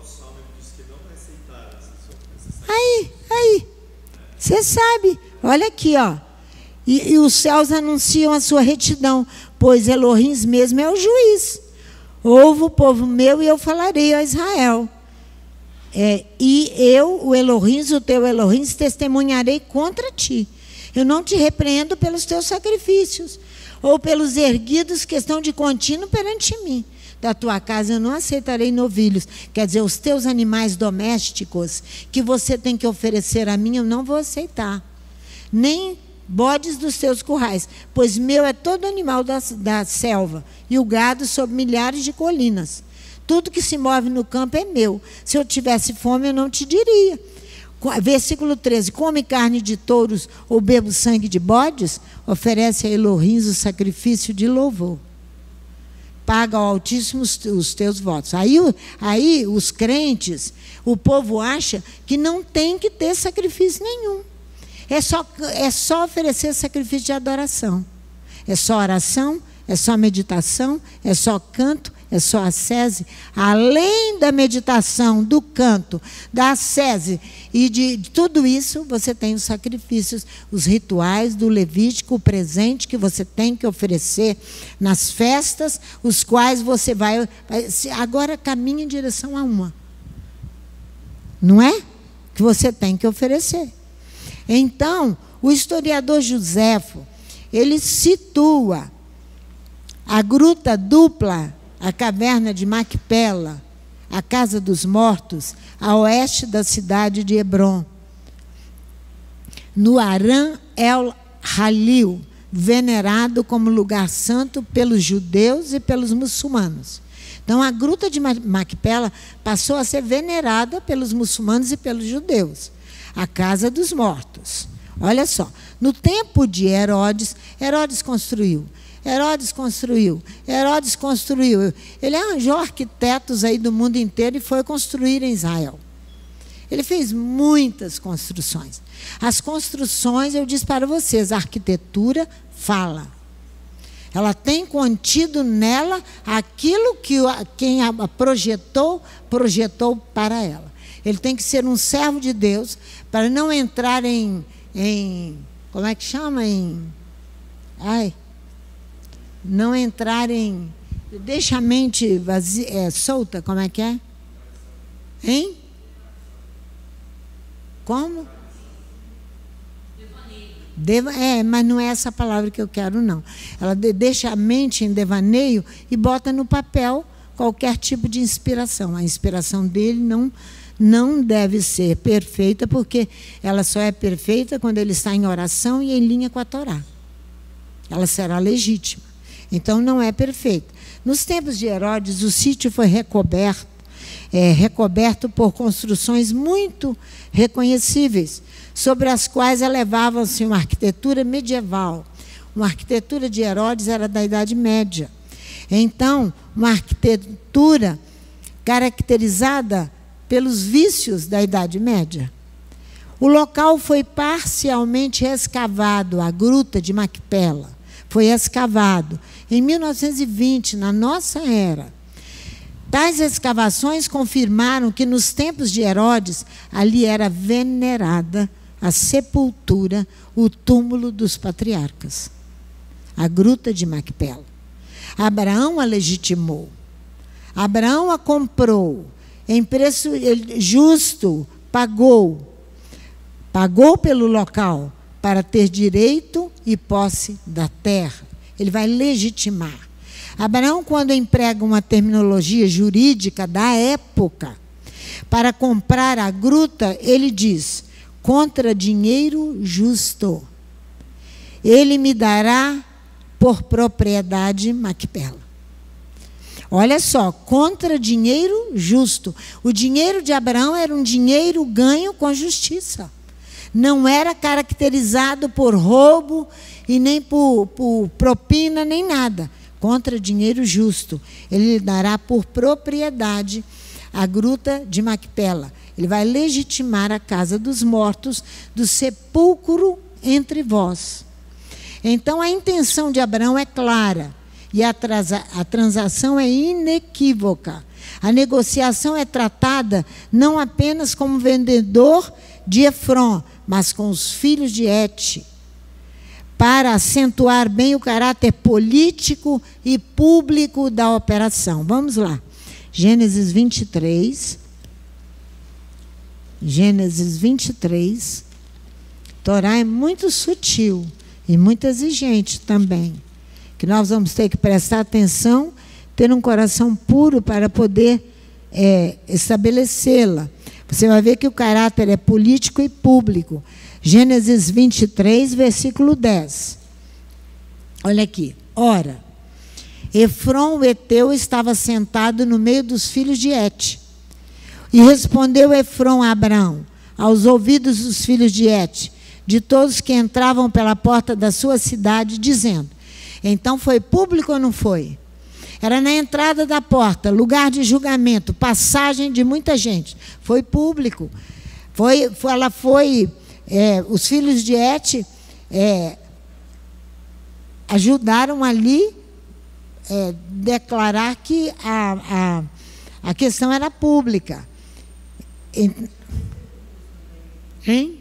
Salmo diz que não vai aceitar essa. Aí, você sabe, olha aqui, ó. E os céus anunciam a sua retidão, pois Elohim mesmo é o juiz. Ouve o povo meu e eu falarei a Israel. E eu, o Elohim, o teu Elohim, testemunharei contra ti. Eu não te repreendo pelos teus sacrifícios, ou pelos erguidos que estão de contínuo perante mim. Da tua casa eu não aceitarei novilhos. Quer dizer, os teus animais domésticos que você tem que oferecer a mim, eu não vou aceitar. Nem bodes dos teus currais, pois meu é todo animal da selva, e o gado sob milhares de colinas. Tudo que se move no campo é meu. Se eu tivesse fome, eu não te diria. Versículo 13. Come carne de touros ou bebo sangue de bodes? Oferece a Elohim o sacrifício de louvor. Paga ao Altíssimo os teus votos. Aí os crentes, o povo acha que não tem que ter sacrifício nenhum. É só oferecer sacrifício de adoração. É só oração, é só meditação, é só canto, é só a sese, além da meditação, do canto, da sese e de tudo isso, você tem os sacrifícios, os rituais do Levítico, o presente que você tem que oferecer nas festas, os quais você vai agora caminha em direção a uma. Não é? Que você tem que oferecer. Então, o historiador Joséfo, ele situa a gruta dupla, a caverna de Macpela, a casa dos mortos, a oeste da cidade de Hebrom, no Aram El Halil, venerado como lugar santo pelos judeus e pelos muçulmanos. Então, a gruta de Macpela passou a ser venerada pelos muçulmanos e pelos judeus. A casa dos mortos. Olha só, no tempo de Herodes, Herodes construiu. Ele arranjou arquitetos aí do mundo inteiro e foi construir em Israel. Ele fez muitas construções. As construções, eu disse para vocês, a arquitetura fala. Ela tem contido nela aquilo que quem a projetou para ela. Ele tem que ser um servo de Deus para não entrar em como é que chama? Não entrar em... Deixa a mente vazia, solta, como é que é? Hein? Como? Mas não é essa palavra que eu quero, não. Ela deixa a mente em devaneio e bota no papel qualquer tipo de inspiração. A inspiração dele não deve ser perfeita, porque ela só é perfeita quando ele está em oração e em linha com a Torá. Ela será legítima. Então, não é perfeita. Nos tempos de Herodes, o sítio foi recoberto por construções muito reconhecíveis, sobre as quais elevavam-se uma arquitetura medieval. Uma arquitetura de Herodes era da Idade Média. Então, uma arquitetura caracterizada pelos vícios da Idade Média. O local foi parcialmente escavado, a gruta de Macpela. Foi escavado em 1920, na nossa era. Tais escavações confirmaram que nos tempos de Herodes, ali era venerada a sepultura, o túmulo dos patriarcas. A gruta de Macpela. Abraão a legitimou. Abraão a comprou. Em preço justo, pagou pelo local para ter direito e posse da terra. Ele vai legitimar. Abraão, quando emprega uma terminologia jurídica da época para comprar a gruta, ele diz: contra dinheiro justo. Ele me dará por propriedade Macpela. Olha só, contra dinheiro justo. O dinheiro de Abraão era um dinheiro ganho com justiça. Não era caracterizado por roubo e nem por propina, nem nada. Contra dinheiro justo. Ele lhe dará por propriedade a gruta de Macpela. Ele vai legitimar a casa dos mortos, do sepulcro entre vós. Então, a intenção de Abraão é clara. E a transação é inequívoca. A negociação é tratada não apenas como vendedor de Efron, mas com os filhos de Et, para acentuar bem o caráter político e público da operação. Vamos lá. Gênesis 23. Gênesis 23. Torá é muito sutil e muito exigente também, que nós vamos ter que prestar atenção, ter um coração puro para poder estabelecê-la. Você vai ver que o caráter é político e público. Gênesis 23, versículo 10. Olha aqui. Ora, Efron, o heteu, estava sentado no meio dos filhos de Et. E respondeu Efron a Abraão, aos ouvidos dos filhos de Et, de todos que entravam pela porta da sua cidade, dizendo: então foi público ou não foi? Era na entrada da porta, lugar de julgamento, passagem de muita gente. Foi público. Os filhos de Et ajudaram ali declarar que a questão era pública. Hein?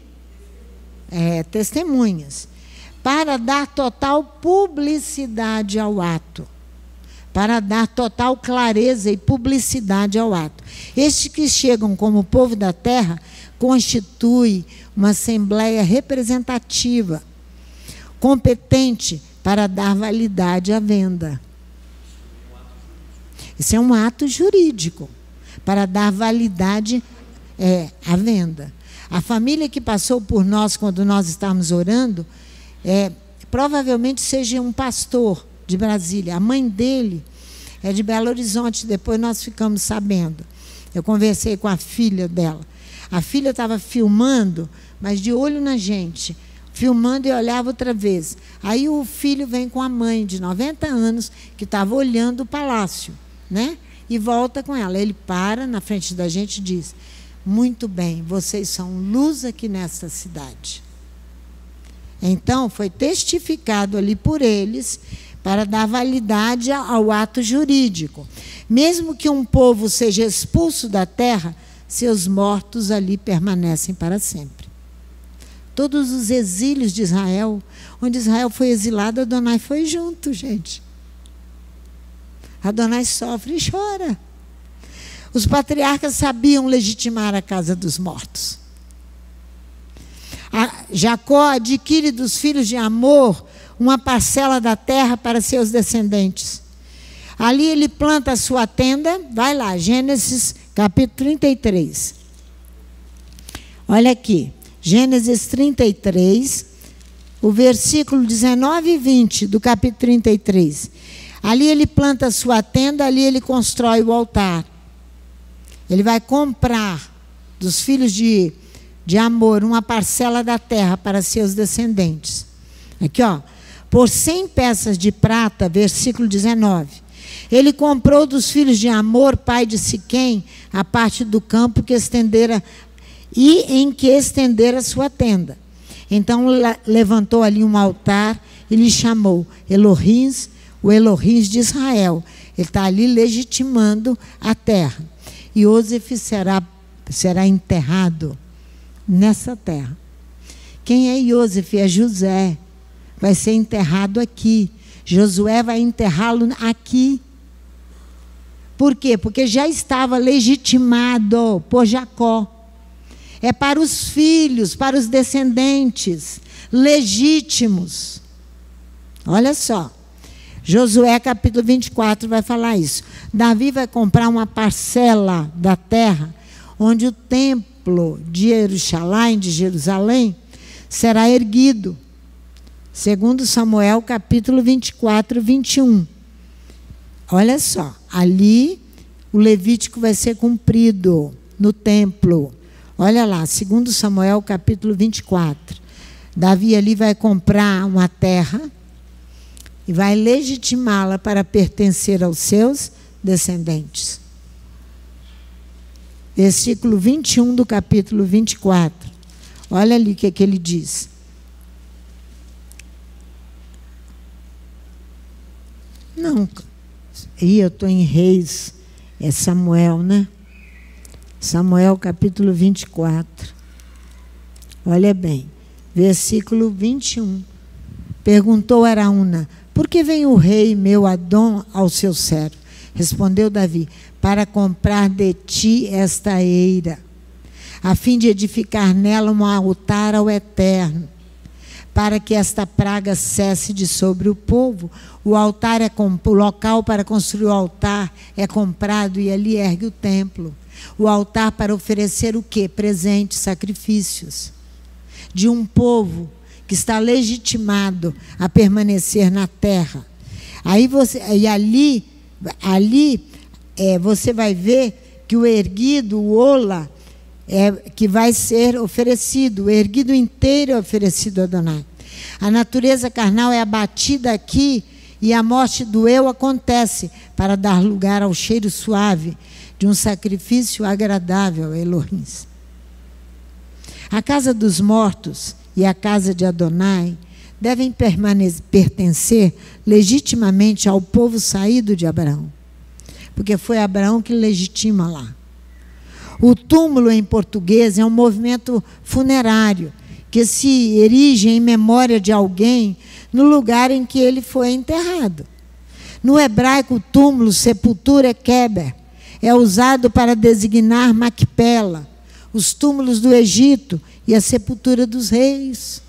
Testemunhas. Para dar total publicidade ao ato. Para dar total clareza e publicidade ao ato. Estes que chegam como povo da terra constituem uma assembleia representativa, competente para dar validade à venda. Esse é um ato jurídico, para dar validade à venda. A família que passou por nós quando nós estávamos orando, provavelmente seja um pastor de Brasília. A mãe dele é de Belo Horizonte, depois nós ficamos sabendo. Eu conversei com a filha dela. A filha estava filmando, mas de olho na gente, filmando e olhava outra vez. Aí o filho vem com a mãe de 90 anos, que estava olhando o palácio, né? E volta com ela. Ele para na frente da gente e diz: muito bem, vocês são luz aqui nessa cidade. Então, foi testificado ali por eles para dar validade ao ato jurídico. Mesmo que um povo seja expulso da terra, seus mortos ali permanecem para sempre. Todos os exílios de Israel, onde Israel foi exilado, Adonai foi junto, gente. Adonai sofre e chora. Os patriarcas sabiam legitimar a casa dos mortos. Jacó adquire dos filhos de Amor uma parcela da terra para seus descendentes. Ali ele planta a sua tenda. Vai lá, Gênesis capítulo 33. Olha aqui, Gênesis 33, o versículo 19 e 20 do capítulo 33. Ali ele planta a sua tenda, ali ele constrói o altar. Ele vai comprar dos filhos de Amor uma parcela da terra para seus descendentes. Aqui, ó, por 100 peças de prata, versículo 19. Ele comprou dos filhos de Amor, pai de Siquém, a parte do campo que estendera em que estendera sua tenda. Então levantou ali um altar e lhe chamou Elohim, o Elohim de Israel. Ele está ali legitimando a terra. E Iosef será enterrado nessa terra. Quem é Iosef? É José. Vai ser enterrado aqui. Josué vai enterrá-lo aqui. Por quê? Porque já estava legitimado por Jacó. É para os filhos, para os descendentes legítimos. Olha só. Josué capítulo 24 vai falar isso. Davi vai comprar uma parcela da terra onde o templo de Jerusalém, será erguido. Segundo Samuel capítulo 24, 21. Olha só, ali o Levítico vai ser cumprido no templo. Olha lá, segundo Samuel capítulo 24. Davi ali vai comprar uma terra e vai legitimá-la para pertencer aos seus descendentes. Versículo 21 do capítulo 24. Olha ali o que ele diz. Não, eu estou em Reis, é Samuel, né? Samuel capítulo 24. Olha bem, versículo 21. Perguntou Araúna: por que vem o rei meu Adom ao seu servo? Respondeu Davi: para comprar de ti esta eira, a fim de edificar nela um altar ao Eterno, para que esta praga cesse de sobre o povo. O altar o local para construir o altar é comprado e ali ergue o templo. O altar para oferecer o quê? Presentes, sacrifícios. De um povo que está legitimado a permanecer na terra. Ali você vai ver que o erguido, o ola, que vai ser oferecido, o erguido inteiro é oferecido a Adonai. A natureza carnal é abatida aqui e a morte do eu acontece para dar lugar ao cheiro suave de um sacrifício agradável a Elohim. A casa dos mortos e a casa de Adonai devem pertencer legitimamente ao povo saído de Abraão, porque foi Abraão que legitima lá. O túmulo, em português, é um movimento funerário que se erige em memória de alguém no lugar em que ele foi enterrado. No hebraico, o túmulo, sepultura, é keber, é usado para designar Macpela, os túmulos do Egito e a sepultura dos reis.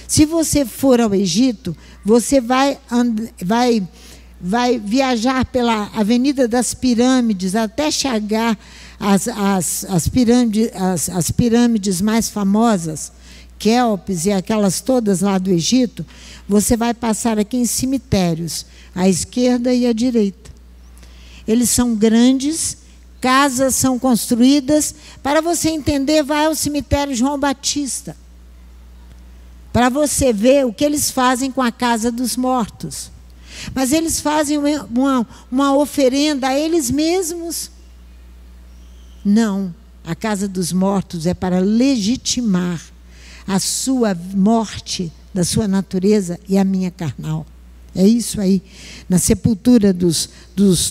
Se você for ao Egito, você vai viajar pela Avenida das Pirâmides até chegar às pirâmides mais famosas, Quéopes e aquelas todas lá do Egito. Você vai passar aqui em cemitérios, à esquerda e à direita. Eles são grandes, casas são construídas. Para você entender, vai ao cemitério João Batista, para você ver o que eles fazem com a casa dos mortos. Mas eles fazem uma oferenda a eles mesmos. Não, a casa dos mortos é para legitimar a sua morte da sua natureza e a minha carnal. É isso aí. Na sepultura dos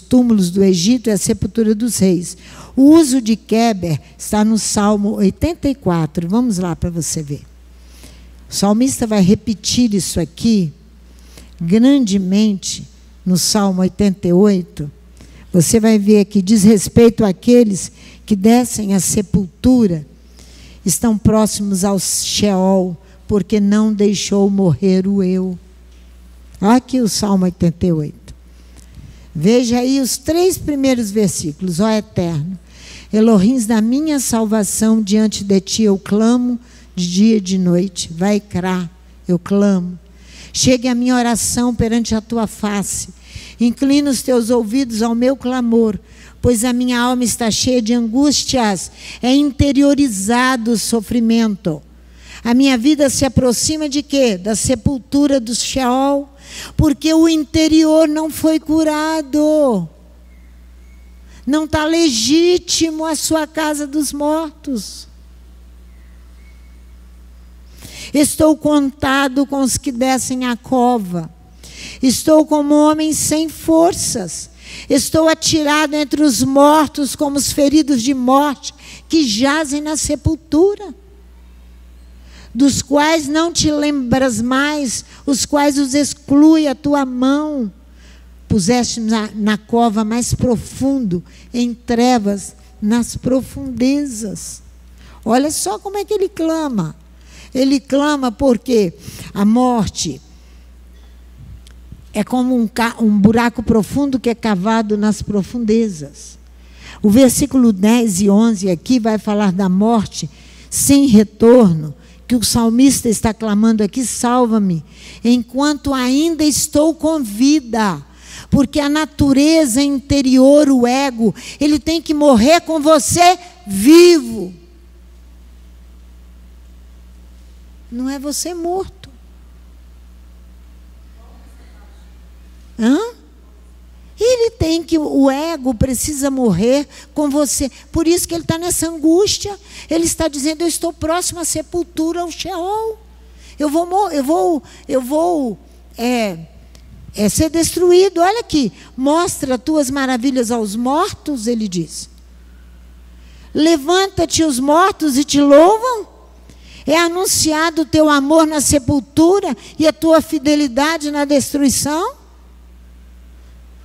túmulos do Egito é a sepultura dos reis. O uso de keber está no Salmo 84. Vamos lá para você ver. O salmista vai repetir isso aqui grandemente no Salmo 88. Você vai ver que diz respeito àqueles que descem à sepultura, estão próximos ao Sheol, porque não deixou morrer o eu. Olha aqui o Salmo 88. Veja aí os 3 primeiros versículos. Ó Eterno, Elohim da minha salvação, diante de ti eu clamo de dia e de noite. Vaikra, eu clamo. Chegue a minha oração perante a tua face. Inclina os teus ouvidos ao meu clamor, pois a minha alma está cheia de angústias, é interiorizado o sofrimento. A minha vida se aproxima de quê? Da sepultura do Sheol, porque o interior não foi curado. Não está legítimo a sua casa dos mortos. Estou contado com os que descem à cova. Estou como homem sem forças. Estou atirado entre os mortos como os feridos de morte que jazem na sepultura, dos quais não te lembras mais, os quais os exclui a tua mão. Puseste na cova mais profundo, em trevas, nas profundezas. Olha só como é que ele clama. Ele clama porque a morte é como um buraco profundo que é cavado nas profundezas. O versículo 10 e 11 aqui vai falar da morte sem retorno, que o salmista está clamando aqui: salva-me, enquanto ainda estou com vida. Porque a natureza interior, o ego, ele tem que morrer com você vivo. Não é você morto. O ego precisa morrer com você. Por isso que ele está nessa angústia. Ele está dizendo: eu estou próximo à sepultura, ao Sheol. Eu vou ser destruído. Olha aqui, mostra tuas maravilhas aos mortos, ele diz. Levanta-te os mortos e te louvam. É anunciado o teu amor na sepultura e a tua fidelidade na destruição.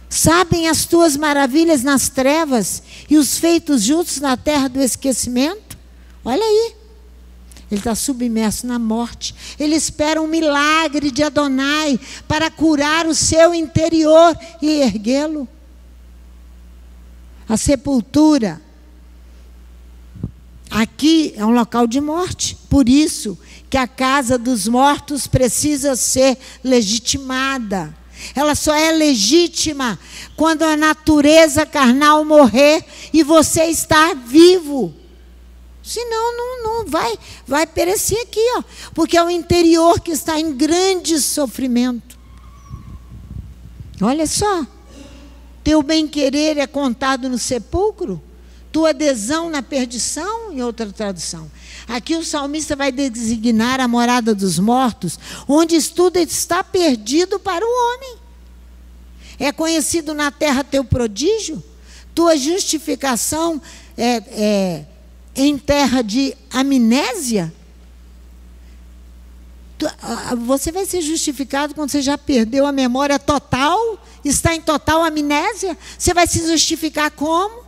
Sabem as tuas maravilhas nas trevas e os feitos justos na terra do esquecimento. Olha aí, ele está submerso na morte. Ele espera um milagre de Adonai para curar o seu interior e erguê-lo. A sepultura aqui é um local de morte. Por isso que a casa dos mortos precisa ser legitimada. Ela só é legítima quando a natureza carnal morrer e você está vivo. Senão não vai perecer aqui, ó, porque é o interior que está em grande sofrimento. Olha só, teu bem-querer é contado no sepulcro, tua adesão na perdição, em outra tradução. Aqui o salmista vai designar a morada dos mortos, onde tudo está perdido para o homem. É conhecido na terra teu prodígio, tua justificação em terra de amnésia. Você vai ser justificado quando você já perdeu a memória total, está em total amnésia. Você vai se justificar como?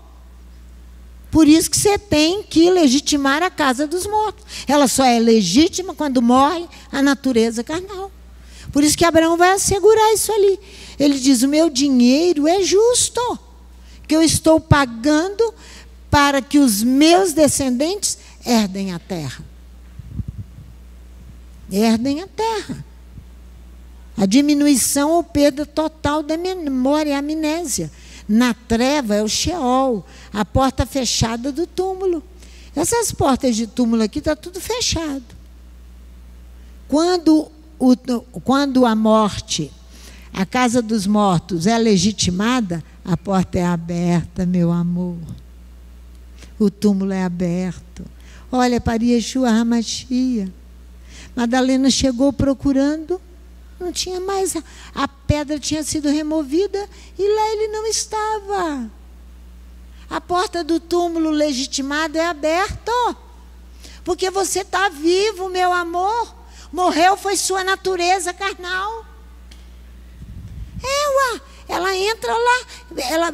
Por isso que você tem que legitimar a casa dos mortos. Ela só é legítima quando morre a natureza carnal. Por isso que Abraão vai assegurar isso ali. Ele diz: o meu dinheiro é justo, que eu estou pagando para que os meus descendentes herdem a terra. Herdem a terra. A diminuição ou perda total da memória, a amnésia. Na treva é o Sheol, a porta fechada do túmulo. Essas portas de túmulo aqui está tudo fechado. Quando a morte, a casa dos mortos é legitimada, a porta é aberta, meu amor. O túmulo é aberto. Olha para Yeshua HaMashiach. Madalena chegou procurando, não tinha mais, a pedra tinha sido removida e lá ele não estava. A porta do túmulo legitimada é aberta, porque você está vivo, meu amor. Morreu foi sua natureza carnal. Ela entra lá,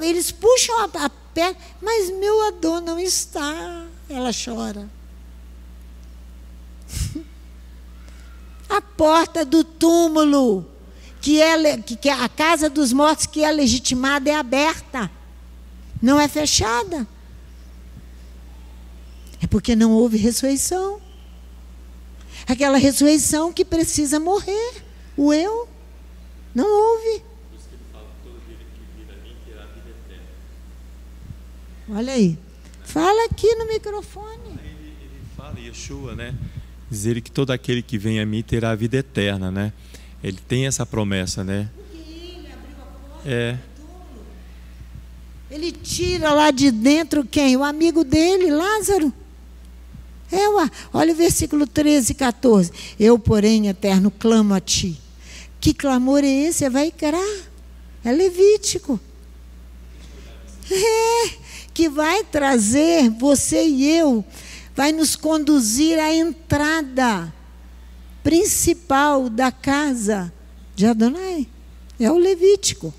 eles puxam a pedra, mas meu Adão não está. Ela chora. A porta do túmulo, que é a casa dos mortos, que é legitimada, é aberta, não é fechada. É porque não houve ressurreição. Aquela ressurreição que precisa morrer, o eu, não houve. Olha aí, fala aqui no microfone. Ele fala, Yeshua, né? Diz ele que todo aquele que vem a mim terá a vida eterna, né? Ele tem essa promessa, né? Porque ele abriu a porta do túmulo. Ele tira lá de dentro quem? O amigo dele, Lázaro. Olha o versículo 13 e 14. Eu, porém, eterno, clamo a ti. Que clamor é esse? É Vaikra. É Levítico. Que vai trazer você e eu, vai nos conduzir à entrada principal da casa de Adonai. É o Levítico.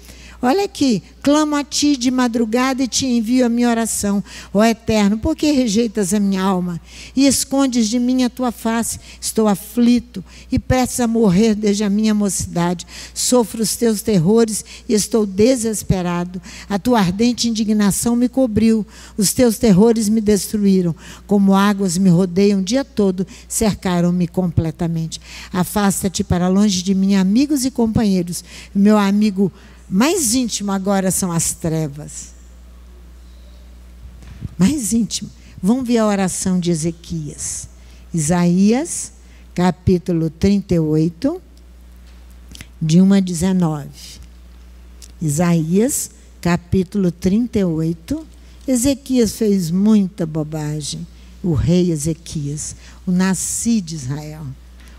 Olha aqui, clamo a ti de madrugada e te envio a minha oração. Ó Eterno, por que rejeitas a minha alma e escondes de mim a tua face? Estou aflito e prestes a morrer desde a minha mocidade. Sofro os teus terrores e estou desesperado. A tua ardente indignação me cobriu, os teus terrores me destruíram. Como águas me rodeiam o dia todo, cercaram-me completamente. Afasta-te para longe de mim, amigos e companheiros. Meu amigo mais íntimo agora são as trevas. Mais íntimo. Vamos ver a oração de Ezequias. Isaías, capítulo 38, de 1 a 19. Isaías, capítulo 38. Ezequias fez muita bobagem. O rei Ezequias, o nasci de Israel,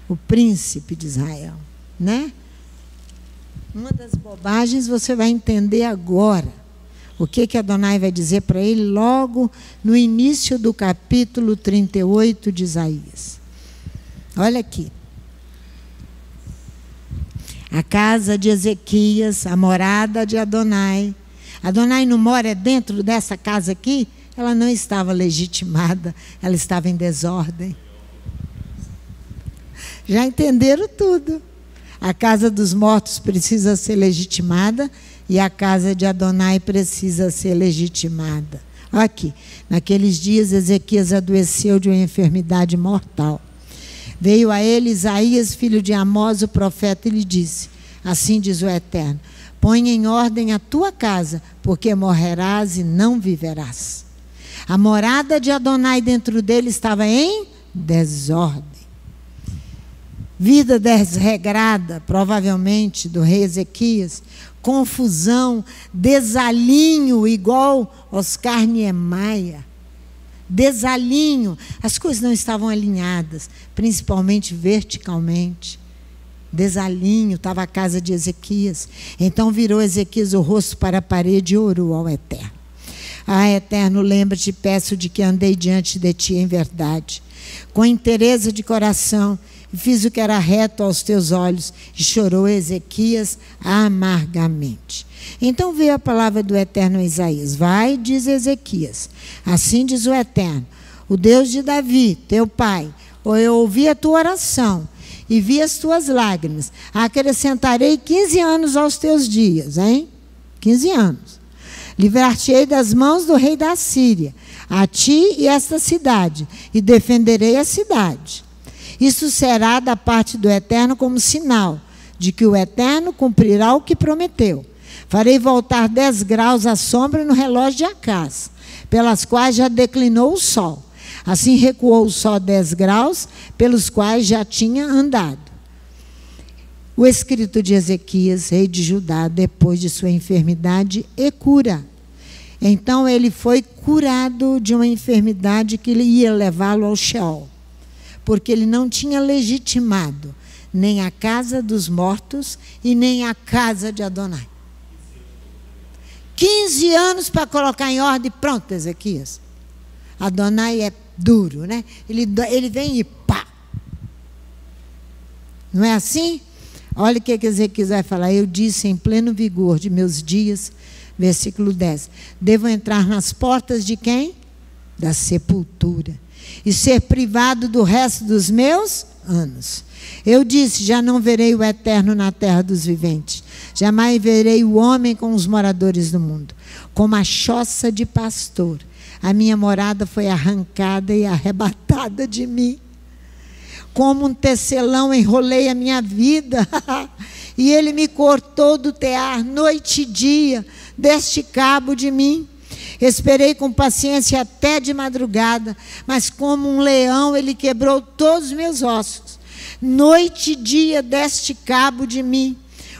o príncipe de Israel, né? Uma das bobagens você vai entender agora. O que Adonai vai dizer para ele logo no início do capítulo 38 de Isaías. Olha aqui. A casa de Ezequias, a morada de Adonai. Adonai não mora dentro dessa casa aqui? Ela não estava legitimada, ela estava em desordem. Já entenderam tudo. A casa dos mortos precisa ser legitimada e a casa de Adonai precisa ser legitimada. Aqui, naqueles dias Ezequias adoeceu de uma enfermidade mortal. Veio a ele Isaías, filho de Amós, o profeta, e lhe disse: assim diz o Eterno, põe em ordem a tua casa, porque morrerás e não viverás. A morada de Adonai dentro dele estava em desordem. vida desregrada, provavelmente, do rei Ezequias, confusão, desalinho, igual Oscar Niemeyer. Desalinho, as coisas não estavam alinhadas, principalmente verticalmente. Desalinho, estava a casa de Ezequias. Então virou Ezequias o rosto para a parede e orou ao Eterno. Ah, Eterno, lembra-te, peço, de que andei diante de ti em verdade, com inteireza de coração, e fiz o que era reto aos teus olhos. E chorou Ezequias amargamente. Então veio a palavra do Eterno a Isaías. Vai, diz Ezequias, assim diz o Eterno, o Deus de Davi, teu pai, eu ouvi a tua oração e vi as tuas lágrimas. Acrescentarei 15 anos aos teus dias, hein? 15 anos. Livrar-te-ei das mãos do rei da Síria, a ti e esta cidade, e defenderei a cidade. Isso será da parte do Eterno como sinal de que o Eterno cumprirá o que prometeu. Farei voltar 10 graus a sombra no relógio de Acaz, pelas quais já declinou o sol. Assim recuou o sol 10 graus, pelos quais já tinha andado. O escrito de Ezequias, rei de Judá, depois de sua enfermidade e cura. Então ele foi curado de uma enfermidade que ia levá-lo ao Sheol, porque ele não tinha legitimado nem a casa dos mortos e nem a casa de Adonai. 15 anos para colocar em ordem, pronto, Ezequias. Adonai é duro, né? Ele vem e pá. Não é assim? Olha o que Ezequias vai falar. Eu disse em pleno vigor de meus dias, versículo 10, devo entrar nas portas de quem? Da sepultura, e ser privado do resto dos meus anos. Eu disse, já não verei o Eterno na terra dos viventes, jamais verei o homem com os moradores do mundo. Como a choça de pastor, a minha morada foi arrancada e arrebatada de mim. Como um tecelão enrolei a minha vida, e ele me cortou do tear, noite e dia, deste cabo de mim. Esperei com paciência até de madrugada, mas como um leão ele quebrou todos os meus ossos. Noite e dia deste cabo de mim.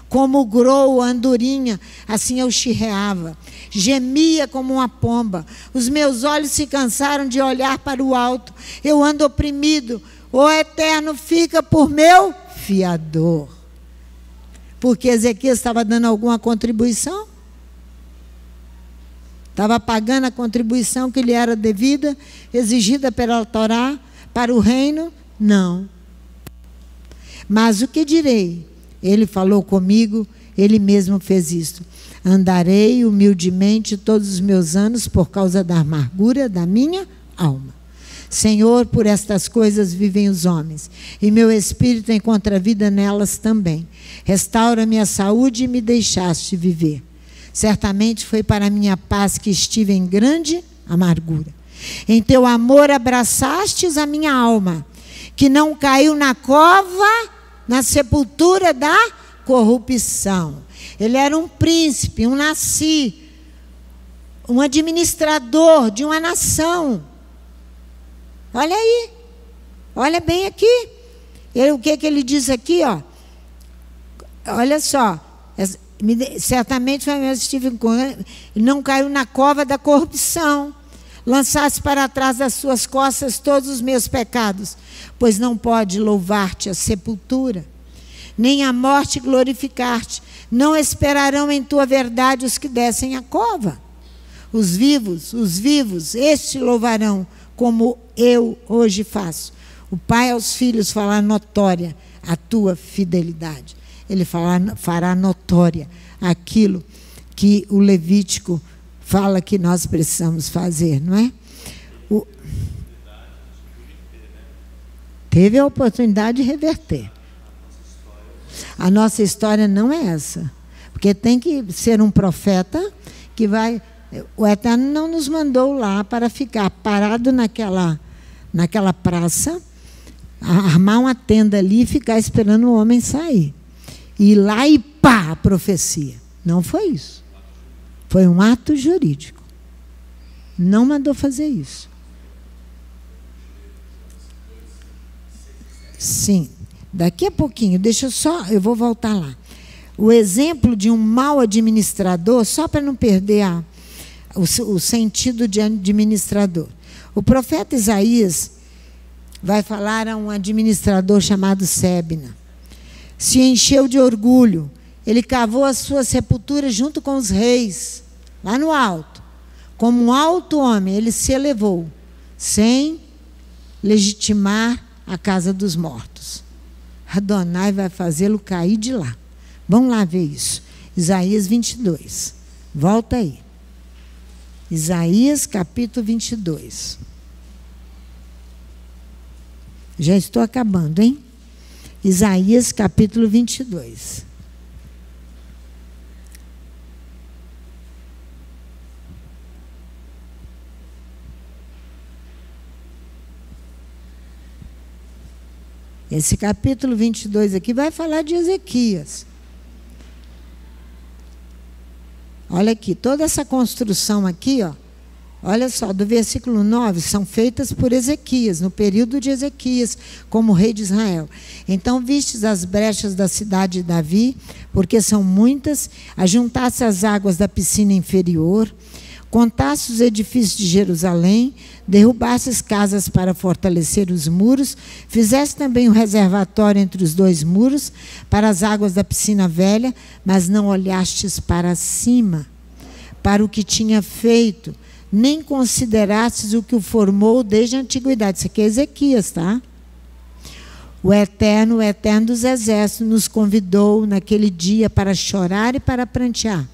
Como grou, andorinha, assim eu chirreava. Gemia como uma pomba. Os meus olhos se cansaram de olhar para o alto. Eu ando oprimido. O Eterno fica por meu fiador. Porque Ezequias estava dando alguma contribuição? Estava pagando a contribuição que lhe era devida, exigida pela Torá, para o reino? Não. Mas o que direi? Ele falou comigo, ele mesmo fez isto. Andarei humildemente todos os meus anos por causa da amargura da minha alma. Senhor, por estas coisas vivem os homens, e meu espírito encontra vida nelas também. Restaura-me a saúde e me deixaste viver. Certamente foi para a minha paz que estive em grande amargura. Em teu amor abraçastes a minha alma, que não caiu na cova, na sepultura da corrupção. Ele era um príncipe, um nasci, um administrador de uma nação. Olha aí, olha bem aqui. O que ele diz aqui, ó? Olha só. Certamente foi mesmo Stephen Cohen, não caiu na cova da corrupção. Lançaste para trás das suas costas todos os meus pecados, pois não pode louvar-te a sepultura, nem a morte glorificar-te. Não esperarão em tua verdade os que descem a cova. Os vivos, estes louvarão, como eu hoje faço. O pai aos filhos fará notória a tua fidelidade. Ele fará notória aquilo que o Levítico fala que nós precisamos fazer, não é? Teve a oportunidade de reverter. A nossa história não é essa. Porque tem que ser um profeta que vai... O Eterno não nos mandou lá para ficar parado naquela praça, armar uma tenda ali e ficar esperando o homem sair. Ir lá e pá, a profecia. Não foi isso. Foi um ato jurídico. Não mandou fazer isso. Sim. Daqui a pouquinho, eu vou voltar lá. O exemplo de um mau administrador, só para não perder o sentido de administrador. O profeta Isaías vai falar a um administrador chamado Sebna. Se encheu de orgulho, ele cavou a sua sepultura junto com os reis, lá no alto. Como um alto homem, ele se elevou, sem legitimar a casa dos mortos. Adonai vai fazê-lo cair de lá. Vamos lá ver isso. Isaías 22. Volta aí. Isaías capítulo 22. Já estou acabando, hein? Isaías capítulo 22. Esse capítulo 22 aqui vai falar de Ezequias. Olha aqui, toda essa construção aqui, ó, olha só, do versículo 9, são feitas por Ezequias, no período de Ezequias, como rei de Israel. Então, vistes as brechas da cidade de Davi, porque são muitas, ajuntasse as águas da piscina inferior, contasse os edifícios de Jerusalém, derrubasses casas para fortalecer os muros, fizesse também um reservatório entre os dois muros, para as águas da piscina velha, mas não olhastes para cima, para o que tinha feito, nem considerastes o que o formou desde a antiguidade. Isso aqui é Ezequias, tá? O Eterno dos Exércitos, nos convidou naquele dia para chorar e para prantear,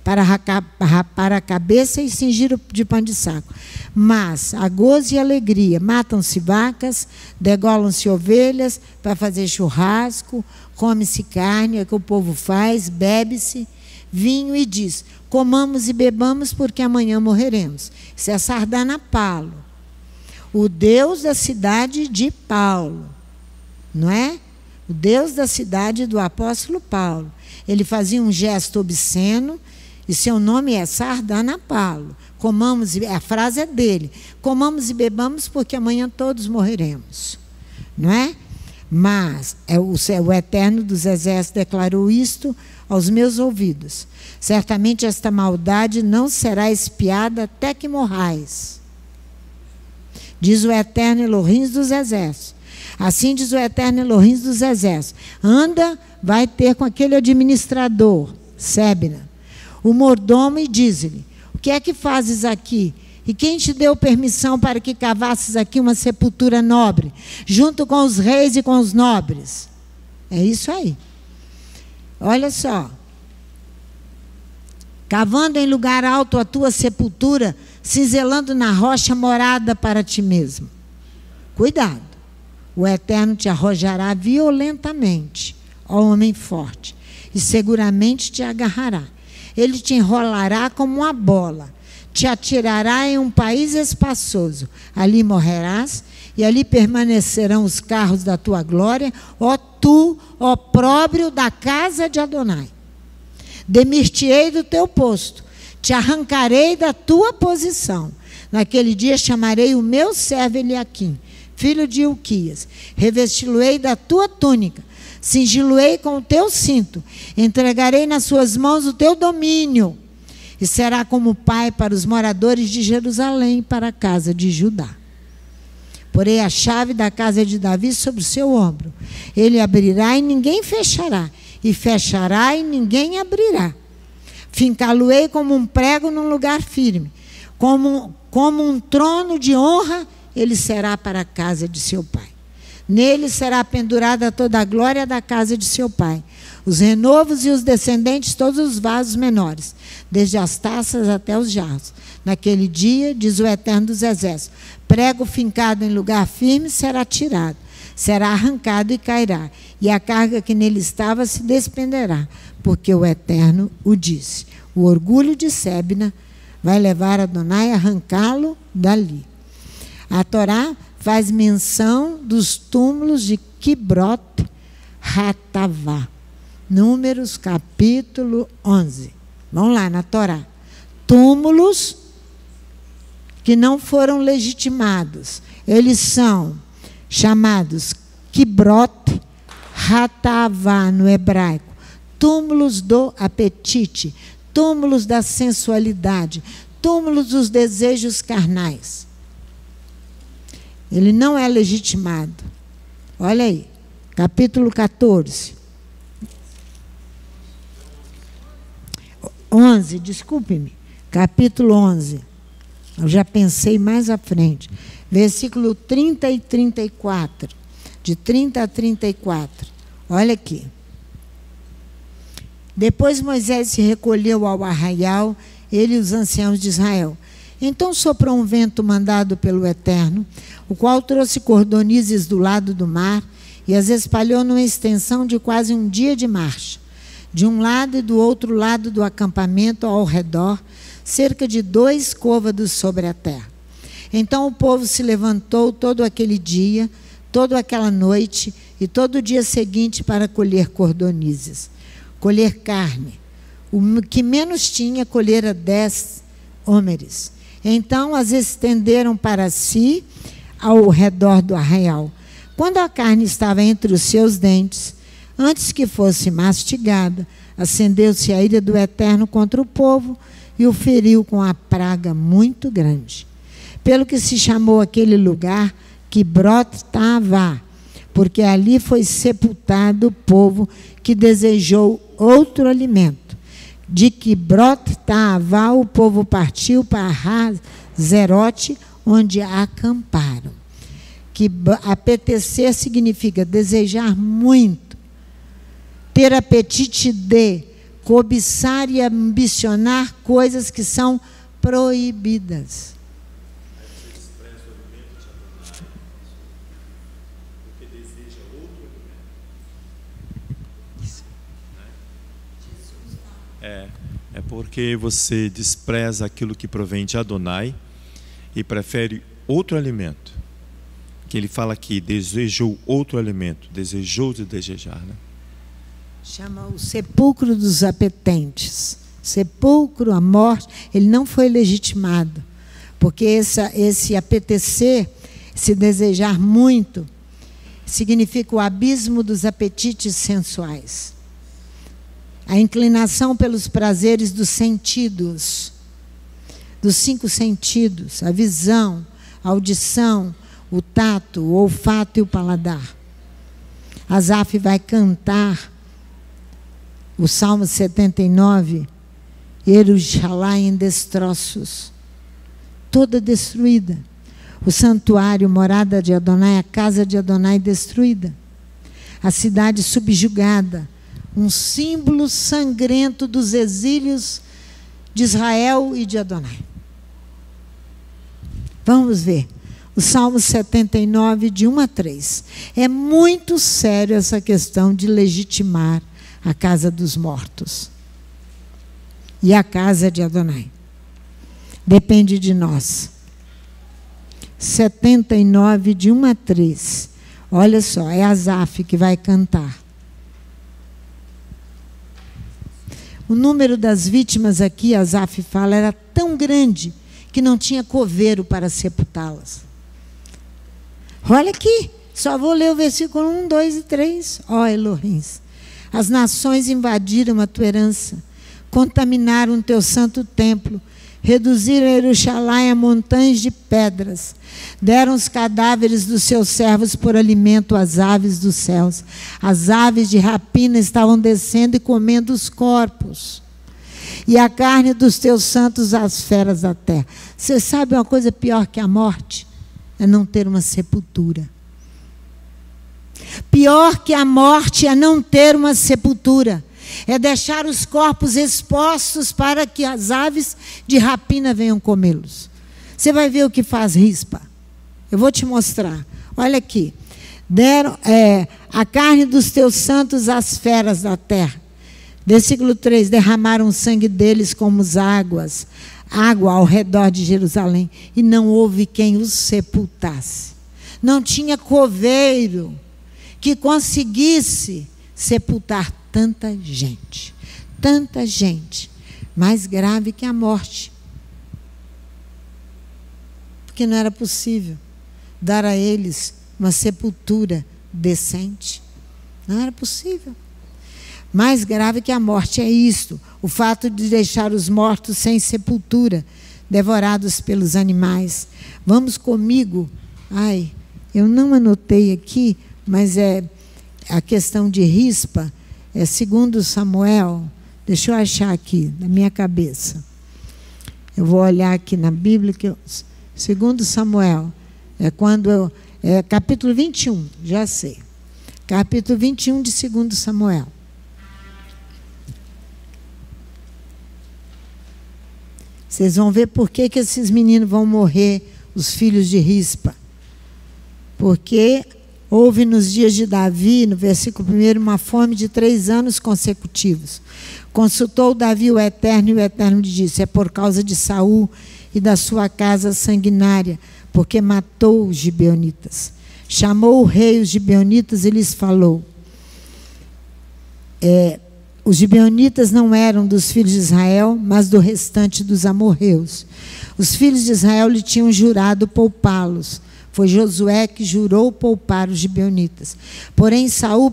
para rapar a cabeça e cingir de pano de saco. Mas a gozo e alegria, matam-se vacas, degolam-se ovelhas para fazer churrasco, come-se carne, é o que o povo faz, bebe-se vinho e diz, comamos e bebamos porque amanhã morreremos. Isso é Sardanapalo, o Deus da cidade de Paulo, não é? O Deus da cidade do apóstolo Paulo. Ele fazia um gesto obsceno, e seu nome é Sardanapalo. Comamos, a frase é dele, comamos e bebamos porque amanhã todos morreremos. Não é? Mas o Eterno dos Exércitos declarou isto aos meus ouvidos. Certamente esta maldade não será expiada até que morrais. Diz o Eterno Elohim dos Exércitos. Assim diz o Eterno Elohim dos Exércitos. Anda, vai ter com aquele administrador, Sebna, o mordomo, e diz-lhe, o que é que fazes aqui? E quem te deu permissão para que cavasses aqui uma sepultura nobre, junto com os reis e com os nobres? É isso aí. Olha só. Cavando em lugar alto a tua sepultura, cinzelando na rocha morada para ti mesmo. Cuidado. O Eterno te arrojará violentamente, ó homem forte, e seguramente te agarrará. Ele te enrolará como uma bola, te atirará em um país espaçoso. Ali morrerás, e ali permanecerão os carros da tua glória, ó tu, opróbrio da casa de Adonai. Demir-te-ei do teu posto, te arrancarei da tua posição. Naquele dia chamarei o meu servo Eliaquim, filho de Ilquias, revesti-lo-ei da tua túnica, cingi-lo-ei com o teu cinto, entregarei nas suas mãos o teu domínio, e será como pai para os moradores de Jerusalém, para a casa de Judá. Porei a chave da casa de Davi sobre o seu ombro. Ele abrirá e ninguém fechará, e fechará e ninguém abrirá. Fincá-lo-ei como um prego num lugar firme, como um trono de honra, ele será para a casa de seu pai. Nele será pendurada toda a glória da casa de seu pai, os renovos e os descendentes, todos os vasos menores, desde as taças até os jarros. Naquele dia, diz o Eterno dos Exércitos, prego fincado em lugar firme será tirado, será arrancado e cairá, e a carga que nele estava se despenderá, porque o Eterno o disse. O orgulho de Sebna vai levar Adonai a arrancá-lo dali. A Torá faz menção dos túmulos de Kibrot Hatavá. Números capítulo 11. Vamos lá na Torá. Túmulos que não foram legitimados. Eles são chamados Kibrot Hatavá no hebraico, túmulos do apetite, túmulos da sensualidade, túmulos dos desejos carnais. Ele não é legitimado. Olha aí, capítulo 14. 11, desculpe-me, capítulo 11. Eu já pensei mais à frente. Versículo 30 e 34. De 30 a 34. Olha aqui. Depois Moisés se recolheu ao arraial, ele e os anciãos de Israel. Então soprou um vento mandado pelo Eterno, o qual trouxe cordonizes do lado do mar e as espalhou numa extensão de quase um dia de marcha, de um lado e do outro lado do acampamento ao redor, cerca de 2 côvados sobre a terra. Então o povo se levantou todo aquele dia, toda aquela noite e todo o dia seguinte para colher cordonizes, colher carne. O que menos tinha, colhera 10 homeres. Então as estenderam para si ao redor do arraial. Quando a carne estava entre os seus dentes, antes que fosse mastigada, acendeu-se a ira do Eterno contra o povo e o feriu com a praga muito grande. Pelo que se chamou aquele lugar Quibrot-Taavá, porque ali foi sepultado o povo que desejou outro alimento. De Quibrot-Taavá o povo partiu para Hazerote, onde acamparam. Que apetecer significa desejar muito, ter apetite de, cobiçar e ambicionar coisas que são proibidas. É porque você despreza aquilo que provém de Adonai e prefere outro alimento. Que ele fala aqui, desejou outro alimento, desejou de desejar, né? Chama o sepulcro dos apetentes. Sepulcro, a morte, ele não foi legitimado. Porque esse apetecer, se desejar muito, significa o abismo dos apetites sensuais. A inclinação pelos prazeres dos sentidos, dos 5 sentidos, a visão, a audição, o tato, o olfato e o paladar. Asaf vai cantar o Salmo 79, Jerusalém em destroços, toda destruída. O santuário, morada de Adonai, a casa de Adonai destruída. A cidade subjugada, um símbolo sangrento dos exílios de Israel e de Adonai. Vamos ver. O Salmo 79, de 1 a 3. É muito sério essa questão de legitimar a casa dos mortos. E a casa de Adonai. Depende de nós. 79, de 1 a 3. Olha só, é Asaf que vai cantar. O número das vítimas aqui, Asaf fala, era tão grande que não tinha coveiro para sepultá-las. Olha aqui, só vou ler o versículo 1, 2 e 3. Ó Elohim, as nações invadiram a tua herança, contaminaram o teu santo templo, reduziram Jerusalém a montanhas de pedras, deram os cadáveres dos seus servos por alimento às aves dos céus. As aves de rapina estavam descendo e comendo os corpos, e a carne dos teus santos às feras da terra. Você sabe uma coisa pior que a morte? É não ter uma sepultura. Pior que a morte é não ter uma sepultura. É deixar os corpos expostos para que as aves de rapina venham comê-los. Você vai ver o que faz rispa. Eu vou te mostrar. Olha aqui. Deram a carne dos teus santos às feras da terra. Versículo 3. Derramaram o sangue deles como as água ao redor de Jerusalém, e não houve quem os sepultasse. Não tinha coveiro que conseguisse sepultar tanta gente. Tanta gente. Mais grave que a morte. Porque não era possível dar a eles uma sepultura decente. Não era possível. Mais grave que a morte é isto, o fato de deixar os mortos sem sepultura, devorados pelos animais. Vamos comigo. Ai, eu não anotei aqui, mas é a questão de Rispa, é 2 Samuel. Deixa eu achar aqui, na minha cabeça. Eu vou olhar aqui na Bíblia, 2 Samuel, é capítulo 21, já sei. Capítulo 21 de 2 Samuel. Vocês vão ver por que esses meninos vão morrer, os filhos de Rispa. Porque houve nos dias de Davi, no versículo 1, uma fome de 3 anos consecutivos. Consultou Davi o Eterno, e o Eterno lhe disse: é por causa de Saul e da sua casa sanguinária, porque matou os gibeonitas. Chamou o rei os gibeonitas e lhes falou: os gibeonitas não eram dos filhos de Israel, mas do restante dos amorreus. Os filhos de Israel lhe tinham jurado poupá-los. Foi Josué que jurou poupar os gibeonitas. Porém, Saul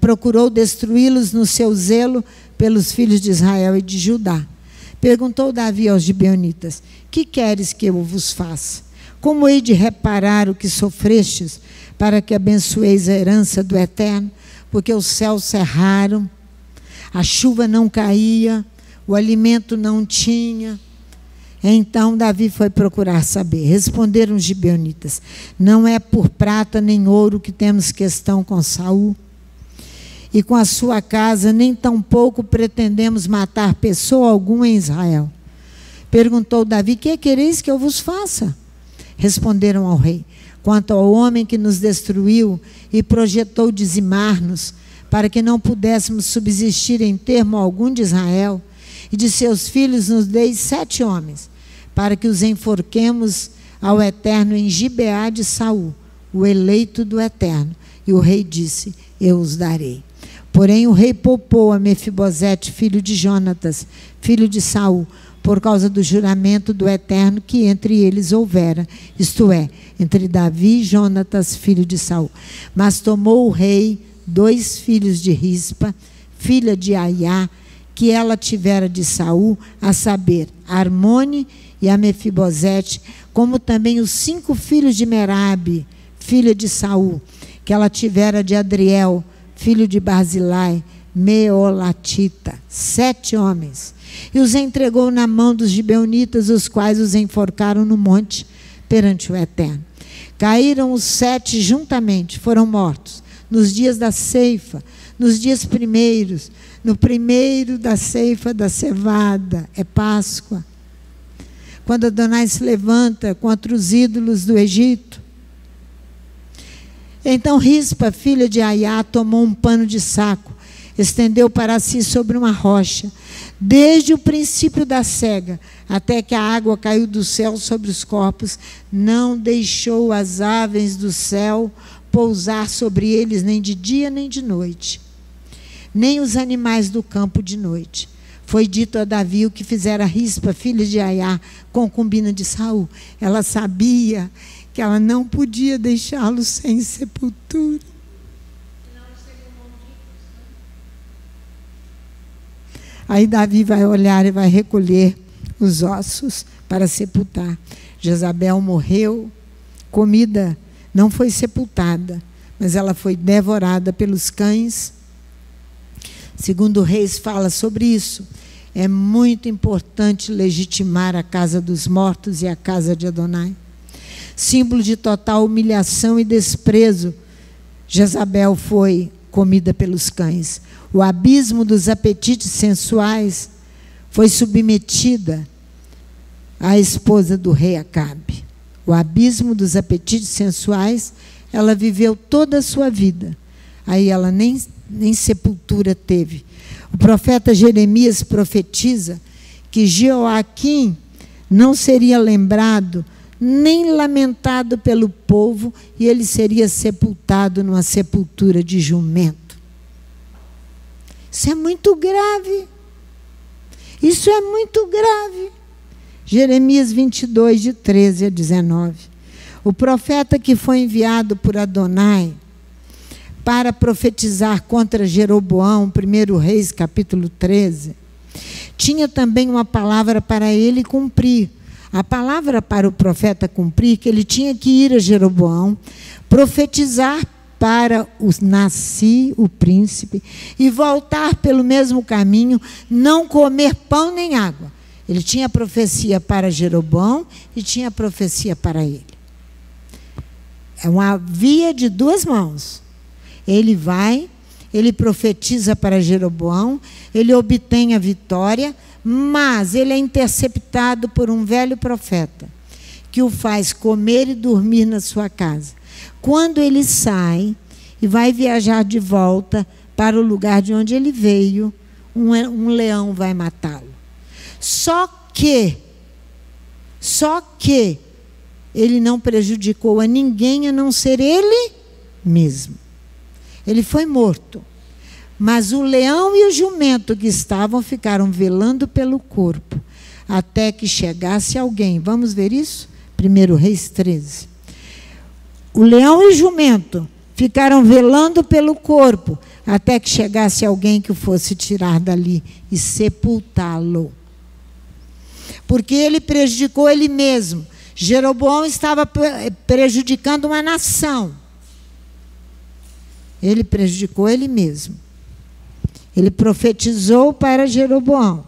procurou destruí-los no seu zelo pelos filhos de Israel e de Judá. Perguntou Davi aos gibeonitas: que queres que eu vos faça? Como hei de reparar o que sofrestes, para que abençoeis a herança do Eterno? Porque os céus cerraram, a chuva não caía, o alimento não tinha. Então Davi foi procurar saber. Responderam os gibeonitas: não é por prata nem ouro que temos questão com Saul e com a sua casa, nem tampouco pretendemos matar pessoa alguma em Israel. Perguntou Davi: que quereis que eu vos faça? Responderam ao rei: quanto ao homem que nos destruiu e projetou dizimar-nos, para que não pudéssemos subsistir em termo algum de Israel, e de seus filhos nos deis 7 homens, para que os enforquemos ao Eterno em Gibeá de Saul, o eleito do Eterno. E o rei disse: eu os darei. Porém o rei poupou a Mefibosete, filho de Jonatas, filho de Saul, por causa do juramento do Eterno que entre eles houvera, isto é, entre Davi e Jonatas, filho de Saul. Mas tomou o rei 2 filhos de Rispa, filha de Aiá, que ela tivera de Saul, a saber, Armone e a Mefibosete, como também os 5 filhos de Merabe, filha de Saul, que ela tivera de Adriel, filho de Barzilai, Meolatita, 7 homens, e os entregou na mão dos gibeonitas, os quais os enforcaram no monte perante o Eterno. Caíram os 7 juntamente, foram mortos nos dias da ceifa, nos dias primeiros, no primeiro da ceifa da cevada, é Páscoa, quando Adonai se levanta contra os ídolos do Egito. Então Rispa, filha de Aiá, tomou um pano de saco, estendeu para si sobre uma rocha, desde o princípio da cega, até que a água caiu do céu sobre os corpos, não deixou as aves do céu pousar sobre eles, nem de dia nem de noite, nem os animais do campo de noite. Foi dito a Davi o que fizera Rispa, filha de Aiá, concubina de Saul. Ela sabia que ela não podia deixá-lo sem sepultura. Aí Davi vai olhar e vai recolher os ossos para sepultar. Jezabel morreu, comida não foi sepultada, mas ela foi devorada pelos cães. Segundo Reis fala sobre isso. É muito importante legitimar a casa dos mortos e a casa de Adonai. Símbolo de total humilhação e desprezo, Jezabel foi comida pelos cães. O abismo dos apetites sensuais foi submetida à esposa do rei Acabe. O abismo dos apetites sensuais, ela viveu toda a sua vida. Aí ela nem sepultura teve. O profeta Jeremias profetiza que Jeoaquim não seria lembrado nem lamentado pelo povo, e ele seria sepultado numa sepultura de jumento. Isso é muito grave. Isso é muito grave. Jeremias 22, de 13 a 19. O profeta que foi enviado por Adonai para profetizar contra Jeroboão, 1 Reis, capítulo 13, tinha também uma palavra para ele cumprir. A palavra para o profeta cumprir, que ele tinha que ir a Jeroboão, profetizar para o príncipe, e voltar pelo mesmo caminho, não comer pão nem água. Ele tinha profecia para Jeroboão e tinha profecia para ele. É uma via de duas mãos. Ele vai, ele profetiza para Jeroboão, ele obtém a vitória, mas ele é interceptado por um velho profeta, que o faz comer e dormir na sua casa. Quando ele sai e vai viajar de volta para o lugar de onde ele veio, um leão vai matá-lo. Só que ele não prejudicou a ninguém a não ser ele mesmo. Ele foi morto. Mas o leão e o jumento que estavam ficaram velando pelo corpo, até que chegasse alguém. Vamos ver isso? 1 Reis 13. O leão e o jumento ficaram velando pelo corpo, até que chegasse alguém que o fosse tirar dali e sepultá-lo. Porque ele prejudicou ele mesmo. Jeroboão estava prejudicando uma nação. Ele prejudicou ele mesmo. Ele profetizou para Jeroboão.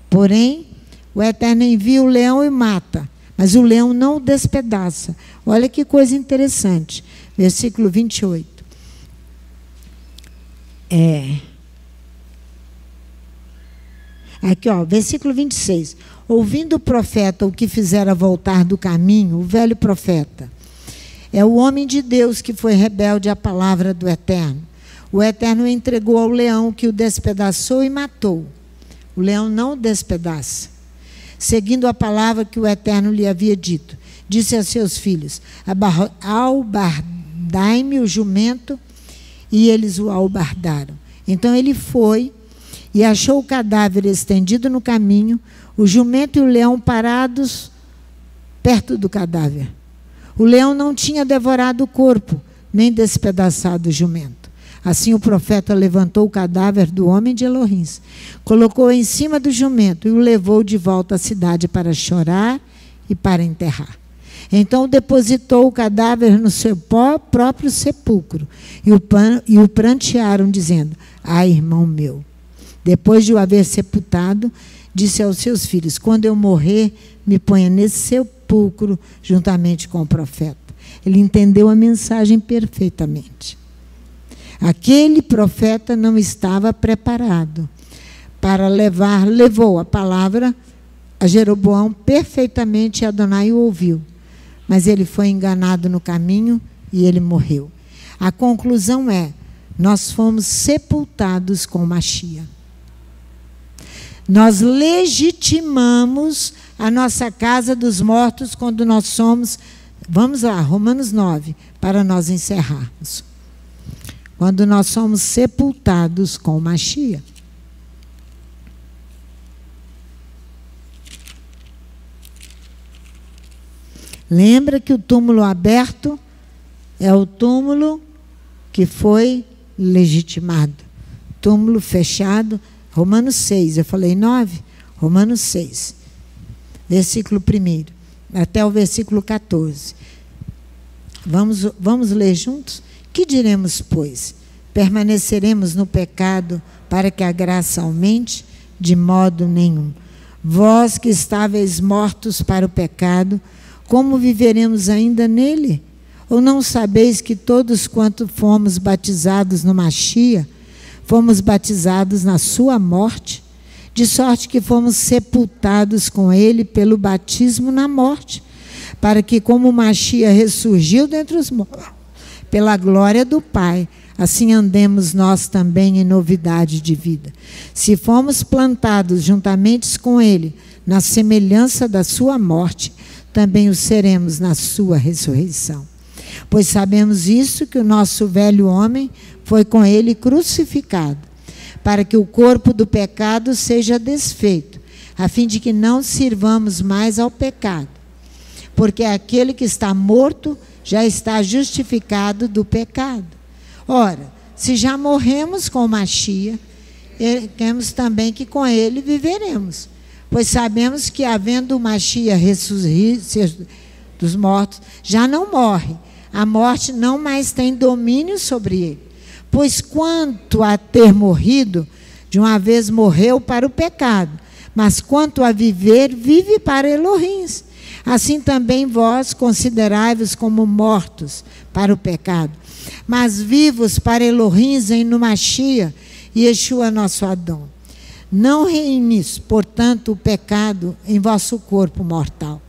Porém, o Eterno envia o leão e mata. Mas o leão não o despedaça. Olha que coisa interessante. Versículo 28. Aqui, ó, versículo 26. Ouvindo o profeta o que fizera voltar do caminho, o velho profeta, é o homem de Deus que foi rebelde à palavra do Eterno. O Eterno o entregou ao leão, que o despedaçou e matou. O leão não o despedaça. Seguindo a palavra que o Eterno lhe havia dito, disse a seus filhos: albardai-me o jumento, e eles o albardaram. Então ele foi e achou o cadáver estendido no caminho, o jumento e o leão parados perto do cadáver. O leão não tinha devorado o corpo, nem despedaçado o jumento. Assim o profeta levantou o cadáver do homem de Elohim, colocou em cima do jumento e o levou de volta à cidade para chorar e para enterrar. Então depositou o cadáver no seu próprio sepulcro e o prantearam, dizendo: ah, irmão meu. Depois de o haver sepultado, disse aos seus filhos: quando eu morrer, me ponha nesse sepulcro juntamente com o profeta. Ele entendeu a mensagem perfeitamente. Aquele profeta não estava preparado para levou a palavra a Jeroboão perfeitamente, e Adonai o ouviu. Mas ele foi enganado no caminho e ele morreu. A conclusão é: nós fomos sepultados com Mashiach. Nós legitimamos a nossa casa dos mortos quando nós somos, vamos lá, Romanos 9, para nós encerrarmos. Quando nós somos sepultados com Mashiach. Lembra que o túmulo aberto é o túmulo que foi legitimado. Túmulo fechado, Romanos 6, eu falei 9? Romanos 6, versículo 1, até o versículo 14. Vamos ler juntos? Que diremos, pois? Permaneceremos no pecado para que a graça aumente? De modo nenhum. Vós que estáveis mortos para o pecado, como viveremos ainda nele? Ou não sabeis que todos quanto fomos batizados no Mashiach, fomos batizados na sua morte? De sorte que fomos sepultados com ele pelo batismo na morte, para que, como o Mashiach ressurgiu dentre os mortos, pela glória do Pai, assim andemos nós também em novidade de vida. Se fomos plantados juntamente com ele, na semelhança da sua morte, também o seremos na sua ressurreição. Pois sabemos isso, que o nosso velho homem foi com ele crucificado, para que o corpo do pecado seja desfeito, a fim de que não sirvamos mais ao pecado. Porque aquele que está morto já está justificado do pecado. Ora, se já morremos com Machia, queremos também que com ele viveremos. Pois sabemos que, havendo Machia ressurgido dos mortos, já não morre. A morte não mais tem domínio sobre ele. Pois quanto a ter morrido, de uma vez morreu para o pecado, mas quanto a viver, vive para Elohim. Assim também vós considerai-vos como mortos para o pecado, mas vivos para Elohim em Machia e Yeshua nosso Adão. Não reines, portanto, o pecado em vosso corpo mortal,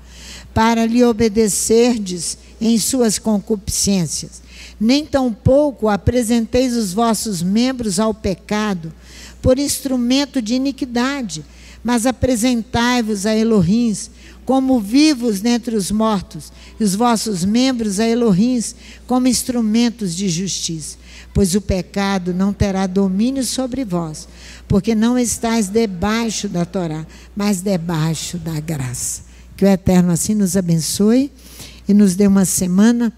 para lhe obedecerdes em suas concupiscências. Nem tampouco apresenteis os vossos membros ao pecado por instrumento de iniquidade, mas apresentai-vos a Elohim como vivos dentre os mortos, e os vossos membros a Elohim como instrumentos de justiça. Pois o pecado não terá domínio sobre vós, porque não estáis debaixo da Torá, mas debaixo da graça. Que o Eterno assim nos abençoe e nos dê uma semana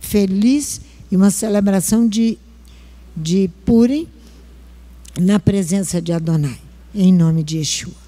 feliz e uma celebração de Purim na presença de Adonai, em nome de Yeshua.